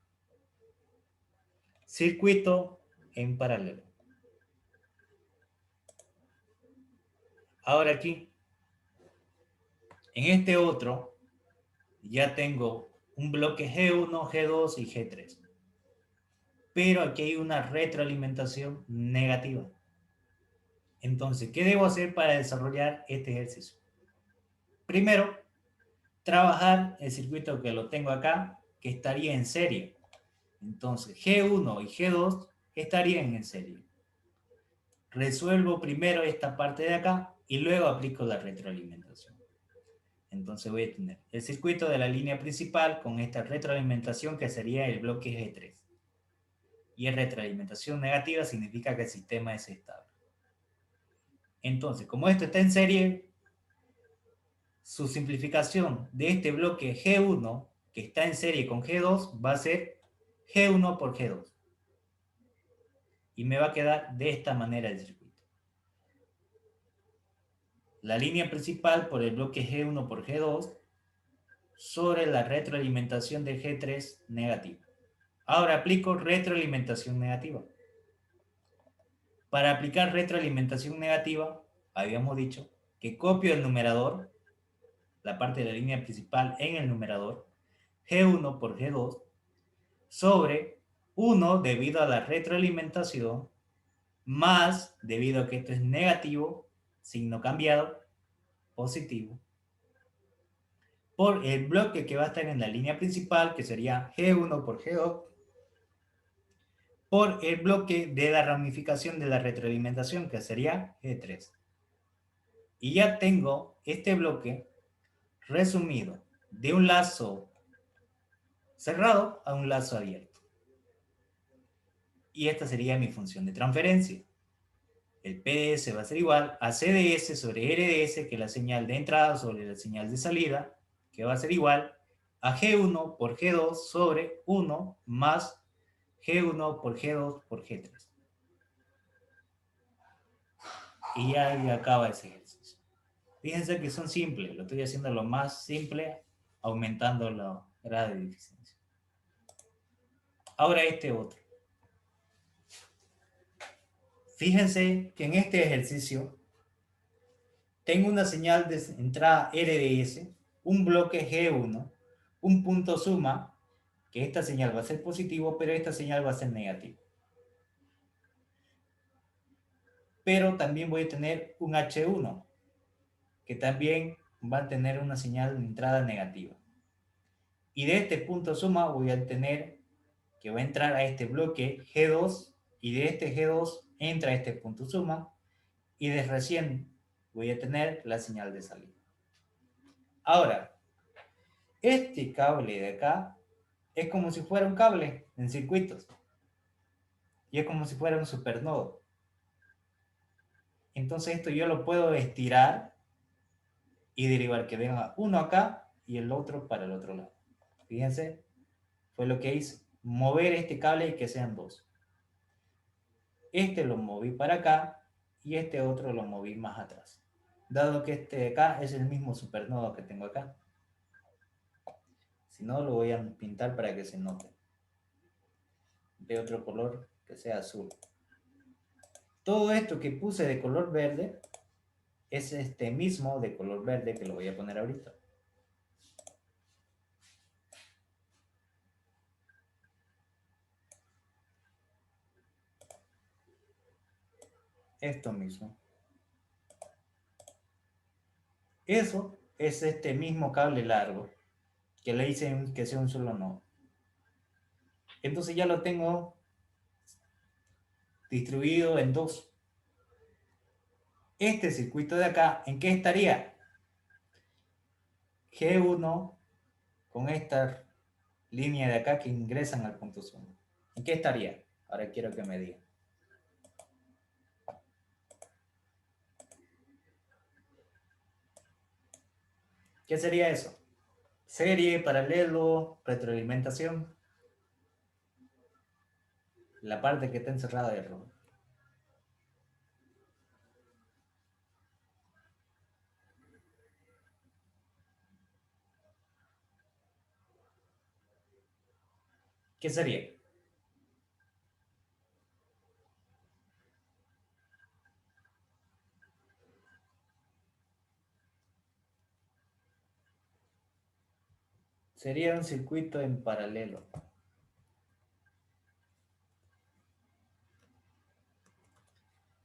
Circuito en paralelo. Ahora aquí, en este otro, ya tengo un bloque G1, G2 y G3. Pero aquí hay una retroalimentación negativa. Entonces, ¿qué debo hacer para desarrollar este ejercicio? Primero, trabajar el circuito que lo tengo acá, que estaría en serie. Entonces, G1 y G2 estarían en serie. Resuelvo primero esta parte de acá y luego aplico la retroalimentación. Entonces voy a tener el circuito de la línea principal con esta retroalimentación que sería el bloque G3. Y en retroalimentación negativa significa que el sistema es estable. Entonces, como esto está en serie, su simplificación de este bloque G1 que está en serie con G2 va a ser G1 por G2. Y me va a quedar de esta manera el circuito. La línea principal por el bloque G1 por G2 sobre la retroalimentación de G3 negativa. Ahora aplico retroalimentación negativa. Para aplicar retroalimentación negativa, habíamos dicho que copio el numerador, la parte de la línea principal en el numerador, G1 por G2, sobre 1 debido a la retroalimentación, más, debido a que esto es negativo, signo cambiado, positivo, por el bloque que va a estar en la línea principal, que sería G1 por G2, por el bloque de la ramificación de la retroalimentación, que sería G3. Y ya tengo este bloque resumido de un lazo cerrado a un lazo abierto. Y esta sería mi función de transferencia. El PDS va a ser igual a CDS sobre RDS, que es la señal de entrada sobre la señal de salida, que va a ser igual a G1 por G2 sobre 1 más G1 por G2 por G3. Y ya ahí acaba ese ejercicio. Fíjense que son simples, lo estoy haciendo lo más simple, aumentando la grado de dificiencia. Ahora este otro. Fíjense que en este ejercicio tengo una señal de entrada RDS, un bloque G1, un punto suma, que esta señal va a ser positivo, pero esta señal va a ser negativo. Pero también voy a tener un H1, que también va a tener una señal de entrada negativa. Y de este punto suma voy a tener que va a entrar a este bloque G2, y de este G2 entra a este punto suma, y de recién voy a tener la señal de salida. Ahora, este cable de acá es como si fuera un cable en circuitos. y es como si fuera un supernodo. Entonces esto yo lo puedo estirar y derivar que venga uno acá y el otro para el otro lado. Fíjense, fue lo que hice. Mover este cable y que sean dos. Este lo moví para acá y este otro lo moví más atrás. Dado que este de acá es el mismo supernodo que tengo acá. Si no, lo voy a pintar para que se note. De otro color que sea azul. Todo esto que puse de color verde es este mismo de color verde que lo voy a poner ahorita. Esto mismo. Eso es este mismo cable largo que le hice que sea un solo nodo. Entonces ya lo tengo distribuido en dos. Este circuito de acá, ¿en qué estaría? G1 con esta línea de acá que ingresan al punto suma. ¿En qué estaría? Ahora quiero que me digan. ¿Qué sería eso? Serie, paralelo, retroalimentación. La parte que está encerrada de rojo. ¿Qué sería? Sería un circuito en paralelo.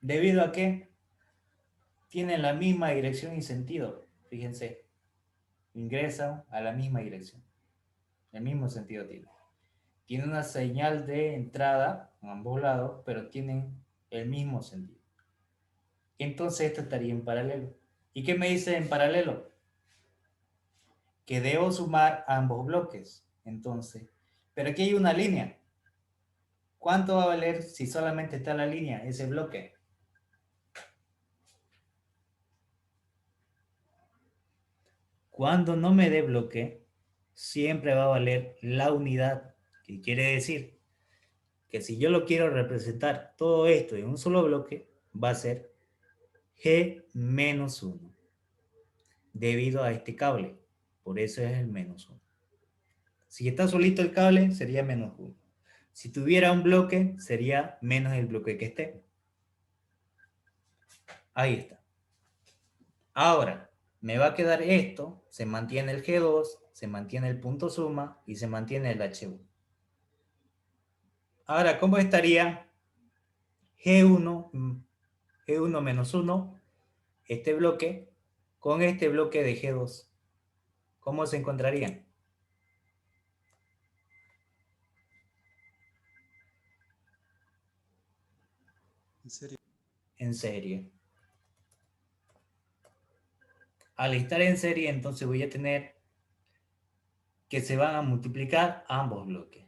¿Debido a qué? Tienen la misma dirección y sentido. Fíjense, ingresan a la misma dirección. El mismo sentido tiene. Tiene una señal de entrada en ambos lados, pero tienen el mismo sentido. Entonces esto estaría en paralelo. ¿Y qué me dice en paralelo? Que debo sumar ambos bloques. Entonces, pero aquí hay una línea. ¿Cuánto va a valer si solamente está la línea, ese bloque? Cuando no me dé bloque, siempre va a valer la unidad, que quiere decir que si yo lo quiero representar todo esto en un solo bloque, va a ser G menos 1, debido a este cable. Por eso es el menos 1. Si está solito el cable, sería menos 1. Si tuviera un bloque, sería menos el bloque que esté. Ahí está. Ahora, me va a quedar esto, se mantiene el G2, se mantiene el punto suma y se mantiene el H1. Ahora, ¿cómo estaría G1, G1 menos 1, este bloque, con este bloque de G2? ¿Cómo se encontrarían? En serio. En serie. Al estar en serie, entonces voy a tener que se van a multiplicar ambos bloques.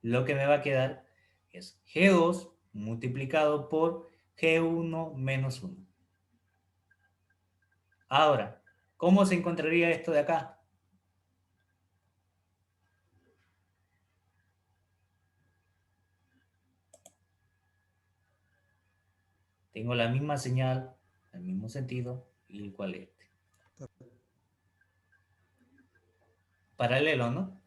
Lo que me va a quedar es G2 multiplicado por G1 menos 1. Ahora, ¿cómo se encontraría esto de acá? Tengo la misma señal, el mismo sentido, igual este. Paralelo, ¿no?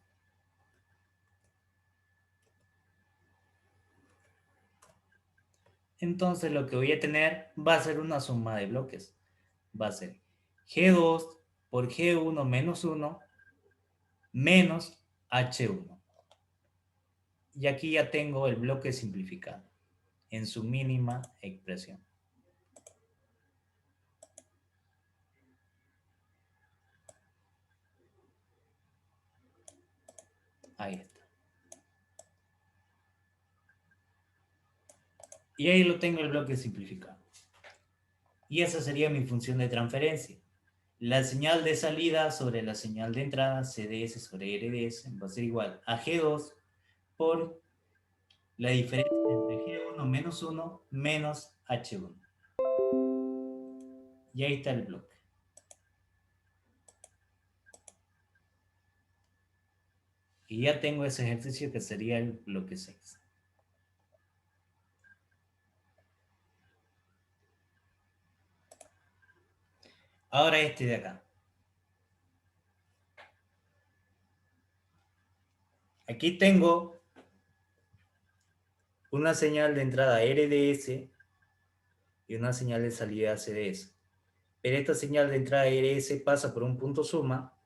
Entonces lo que voy a tener va a ser una suma de bloques. Va a ser G2 por G1 menos 1 menos H1. Y aquí ya tengo el bloque simplificado en su mínima expresión. Ahí está. Y ahí lo tengo el bloque simplificado. Y esa sería mi función de transferencia. La señal de salida sobre la señal de entrada, CDS sobre RDS, va a ser igual a G2 por la diferencia entre G1 menos 1 menos H1. Y ahí está el bloque. Y ya tengo ese ejercicio que sería el bloque 6. Ahora este de acá. Aquí tengo una señal de entrada RDS y una señal de salida CDS. Pero esta señal de entrada RS pasa por un punto suma,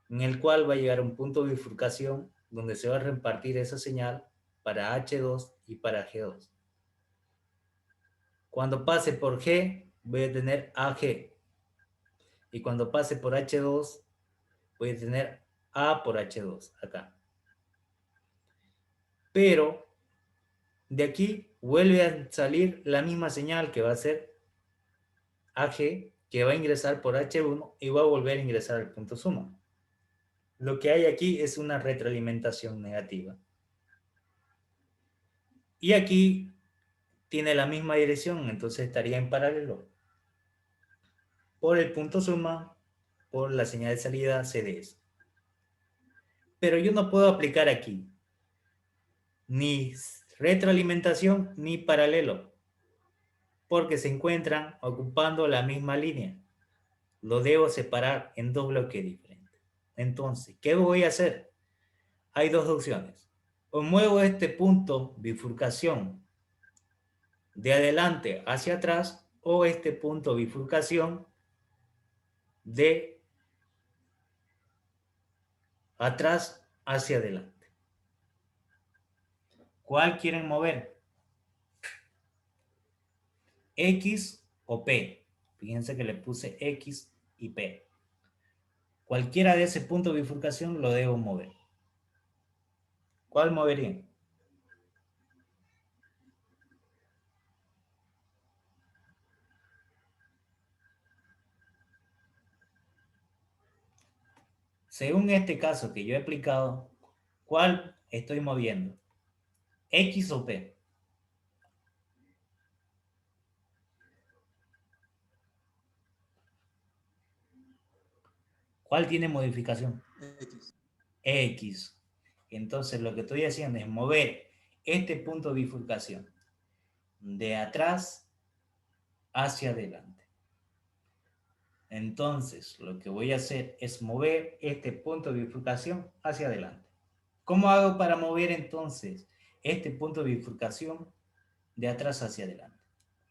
en el cual va a llegar a un punto de bifurcación donde se va a repartir esa señal para H2 y para G2. Cuando pase por G, voy a tener AG. Y cuando pase por H2, voy a tener A por H2, acá. Pero de aquí vuelve a salir la misma señal que va a ser AG, que va a ingresar por H1 y va a volver a ingresar al punto suma. Lo que hay aquí es una retroalimentación negativa. Y aquí tiene la misma dirección, entonces estaría en paralelo. Por el punto suma, por la señal de salida CDS. Pero yo no puedo aplicar aquí ni retroalimentación ni paralelo, porque se encuentran ocupando la misma línea. Lo debo separar en dos bloques diferentes. Entonces, ¿qué voy a hacer? Hay dos opciones. O muevo este punto bifurcación de adelante hacia atrás, o este punto bifurcación de atrás hacia adelante. ¿Cuál quieren mover? ¿X o P? Fíjense que le puse X y P. Cualquiera de ese punto de bifurcación lo debo mover. ¿Cuál movería? Según este caso que yo he aplicado, ¿cuál estoy moviendo? ¿X o P? ¿Cuál tiene modificación? X. X. Entonces lo que estoy haciendo es mover este punto de bifurcación de atrás hacia adelante. Entonces lo que voy a hacer es mover este punto de bifurcación hacia adelante. ¿Cómo hago para mover entonces este punto de bifurcación de atrás hacia adelante?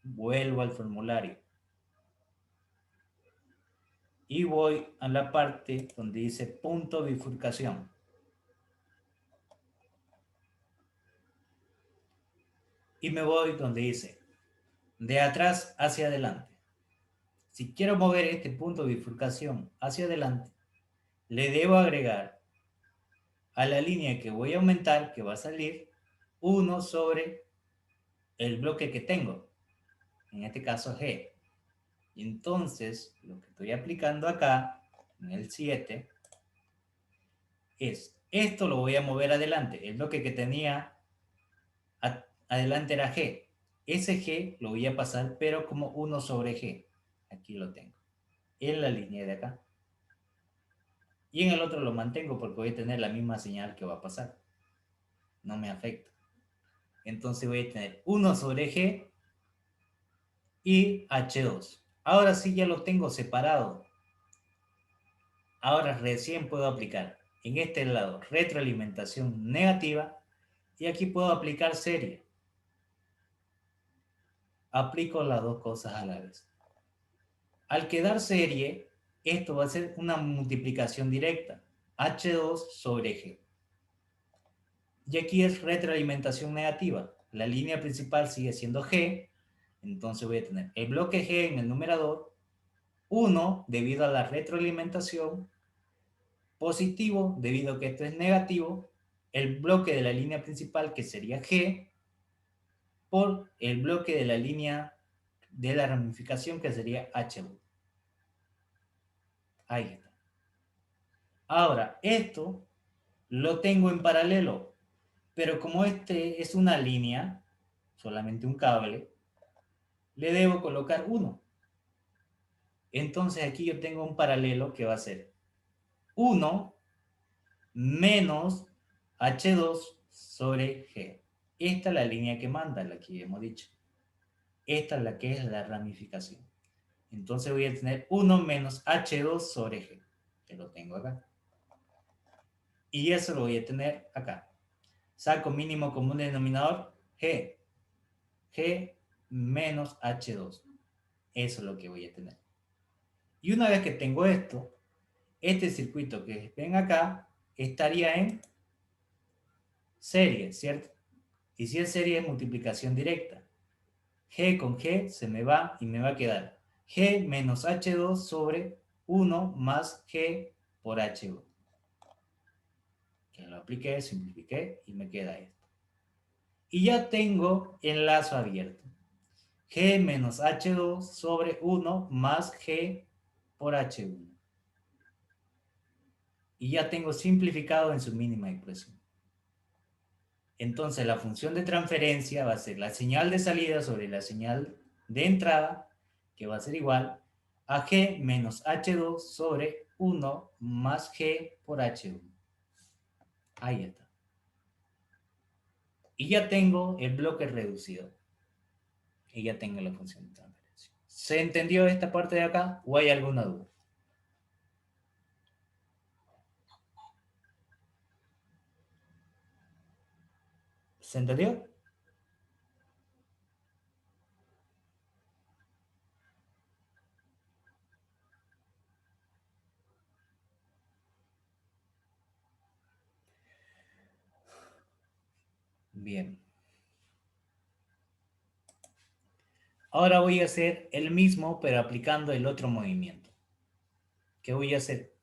Vuelvo al formulario y voy a la parte donde dice punto bifurcación. Y me voy donde dice de atrás hacia adelante. Si quiero mover este punto de bifurcación hacia adelante, le debo agregar a la línea que voy a aumentar, que va a salir, 1 sobre el bloque que tengo, en este caso G. Y entonces, lo que estoy aplicando acá, en el 7, es, esto lo voy a mover adelante. El bloque que tenía adelante era G. Ese G lo voy a pasar, pero como 1 sobre G. Aquí lo tengo, en la línea de acá. Y en el otro lo mantengo porque voy a tener la misma señal que va a pasar. No me afecta. Entonces voy a tener 1 sobre G y H2. Ahora sí ya lo tengo separado. Ahora recién puedo aplicar en este lado retroalimentación negativa y aquí puedo aplicar serie. Aplico las dos cosas a la vez. Al quedar serie, esto va a ser una multiplicación directa. H2 sobre G. Y aquí es retroalimentación negativa. La línea principal sigue siendo G. Entonces voy a tener el bloque G en el numerador. 1 debido a la retroalimentación. Positivo debido a que esto es negativo. El bloque de la línea principal que sería G. Por el bloque de la línea de la ramificación que sería H1. Ahí está. Ahora, esto lo tengo en paralelo. Pero como este es una línea, solamente un cable, le debo colocar 1. Entonces aquí yo tengo un paralelo que va a ser 1 menos H2 sobre G. Esta es la línea que manda, la que hemos dicho. Esta es la que es la ramificación. Entonces voy a tener 1 menos H2 sobre G, que lo tengo acá. Y eso lo voy a tener acá. Saco mínimo común denominador, G. G menos H2. Eso es lo que voy a tener. Y una vez que tengo esto, este circuito que ven acá estaría en serie, ¿cierto? Y si es serie es multiplicación directa. G con G se me va y me va a quedar G menos H2 sobre 1 más G por H1. Que lo apliqué, simplifiqué y me queda esto. Y ya tengo el lazo abierto. G menos H2 sobre 1 más G por H1. Y ya tengo simplificado en su mínima expresión. Entonces la función de transferencia va a ser la señal de salida sobre la señal de entrada, que va a ser igual a G menos H2 sobre 1 más G por H1. Ahí está. Y ya tengo el bloque reducido. Y ya tengo la función de transferencia. ¿Se entendió esta parte de acá o hay alguna duda? ¿Se entendió? Bien. Ahora voy a hacer el mismo, pero aplicando el otro movimiento. ¿Qué voy a hacer?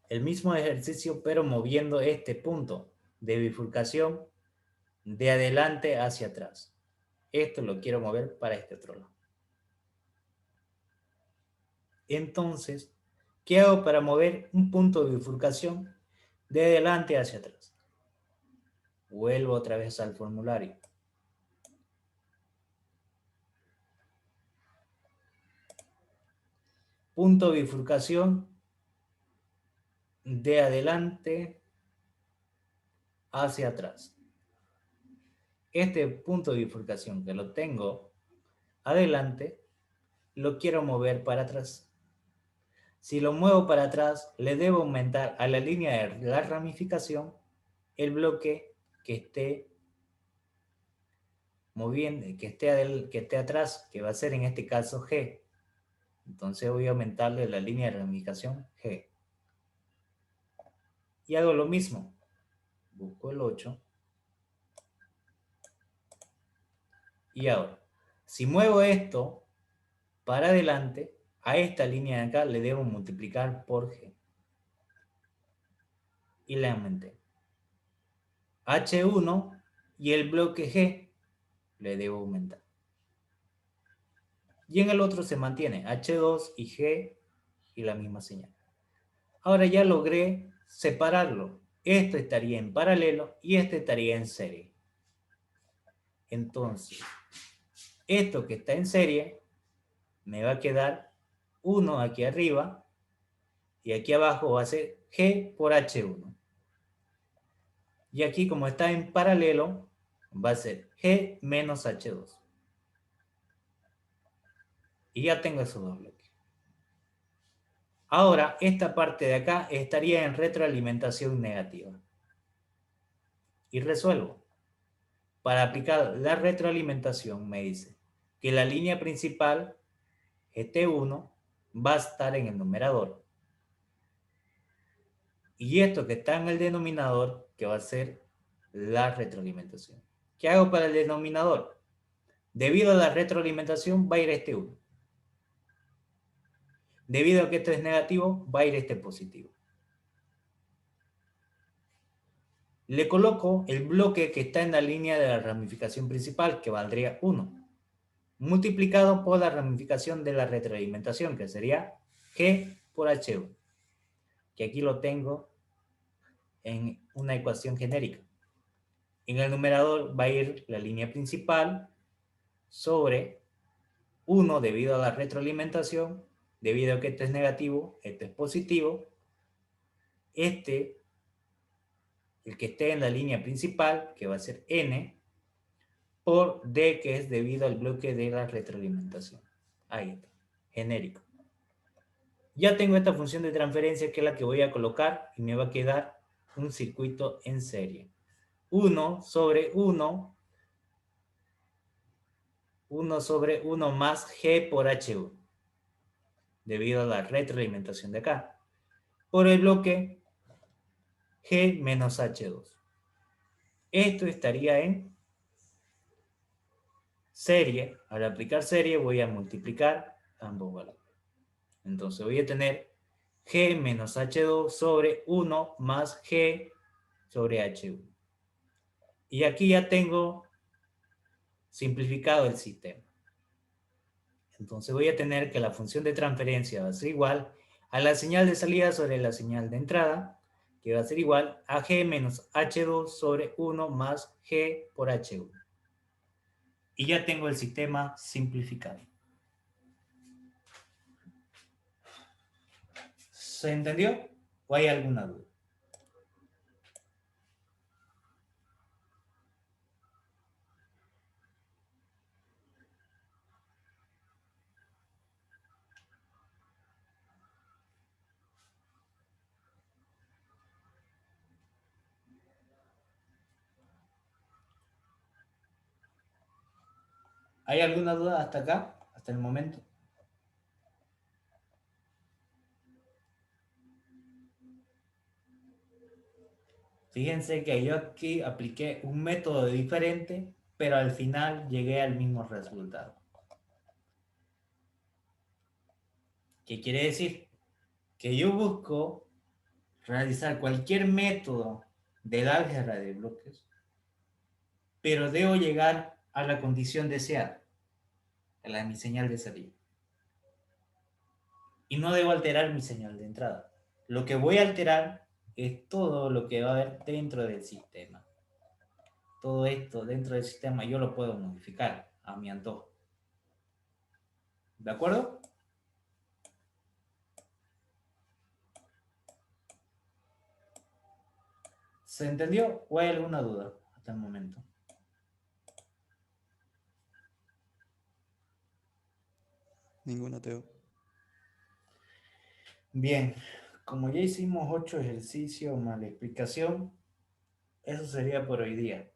El mismo ejercicio, pero moviendo este punto de bifurcación de adelante hacia atrás. Esto lo quiero mover para este otro lado. Entonces, ¿qué hago para mover un punto de bifurcación de adelante hacia atrás? Vuelvo otra vez al formulario. Punto de bifurcación de adelante hacia atrás. Este punto de bifurcación que lo tengo adelante, lo quiero mover para atrás. Si lo muevo para atrás, le debo aumentar a la línea de la ramificación el bloque que esté moviendo, que esté atrás, que va a ser en este caso G. Entonces voy a aumentarle la línea de ramificación G. Y hago lo mismo. Busco el 8. Y ahora, si muevo esto para adelante, a esta línea de acá le debo multiplicar por G. Y le aumenté. H1 y el bloque G le debo aumentar. Y en el otro se mantiene H2 y G y la misma señal. Ahora ya logré separarlo. Esto estaría en paralelo y este estaría en serie. Entonces, esto que está en serie me va a quedar 1 aquí arriba y aquí abajo va a ser G por H1. Y aquí como está en paralelo va a ser G menos H2. Y ya tengo esos dos bloques. Ahora, esta parte de acá estaría en retroalimentación negativa. Y resuelvo. Para aplicar la retroalimentación me dice que la línea principal, GT1, va a estar en el numerador. Y esto que está en el denominador, que va a ser la retroalimentación. ¿Qué hago para el denominador? Debido a la retroalimentación va a ir este 1. Debido a que esto es negativo, va a ir este positivo. Le coloco el bloque que está en la línea de la ramificación principal, que valdría 1, multiplicado por la ramificación de la retroalimentación, que sería G por H1, que aquí lo tengo en una ecuación genérica. En el numerador va a ir la línea principal sobre 1 debido a la retroalimentación, debido a que este es negativo, este es positivo. Este, el que esté en la línea principal, que va a ser n, por d, que es debido al bloque de la retroalimentación. Ahí está, genérico. Ya tengo esta función de transferencia que es la que voy a colocar y me va a quedar un circuito en serie. 1 sobre 1, 1 sobre 1 más G por H1, debido a la retroalimentación de acá, por el bloque G menos H2. Esto estaría en serie. Al aplicar serie voy a multiplicar ambos valores. Entonces voy a tener G menos H2 sobre 1 más G sobre H1. Y aquí ya tengo simplificado el sistema. Entonces voy a tener que la función de transferencia va a ser igual a la señal de salida sobre la señal de entrada, que va a ser igual a G menos H2 sobre 1 más G por H1. Y ya tengo el sistema simplificado. ¿Se entendió? ¿O hay alguna duda? ¿Hay alguna duda hasta acá? Hasta el momento. Fíjense que yo aquí apliqué un método diferente, pero al final llegué al mismo resultado. ¿Qué quiere decir? Que yo busco realizar cualquier método del álgebra de bloques, pero debo llegar a la condición deseada, a la de mi señal de salida. Y no debo alterar mi señal de entrada. Lo que voy a alterar es todo lo que va a haber dentro del sistema. Todo esto dentro del sistema yo lo puedo modificar a mi antojo. ¿De acuerdo? ¿Se entendió o hay alguna duda hasta el momento? Ninguna, Teo. Bien, como ya hicimos 8 ejercicios más la explicación, eso sería por hoy día.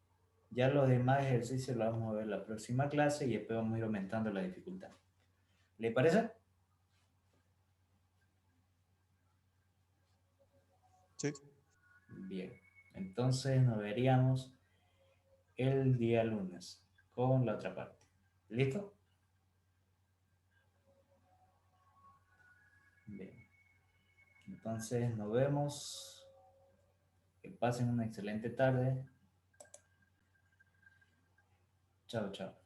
Ya los demás ejercicios los vamos a ver en la próxima clase y después vamos a ir aumentando la dificultad. ¿Le parece? Sí. Bien, entonces nos veríamos el día lunes con la otra parte. ¿Listo? Bien, entonces nos vemos. Que pasen una excelente tarde. Chao, chao.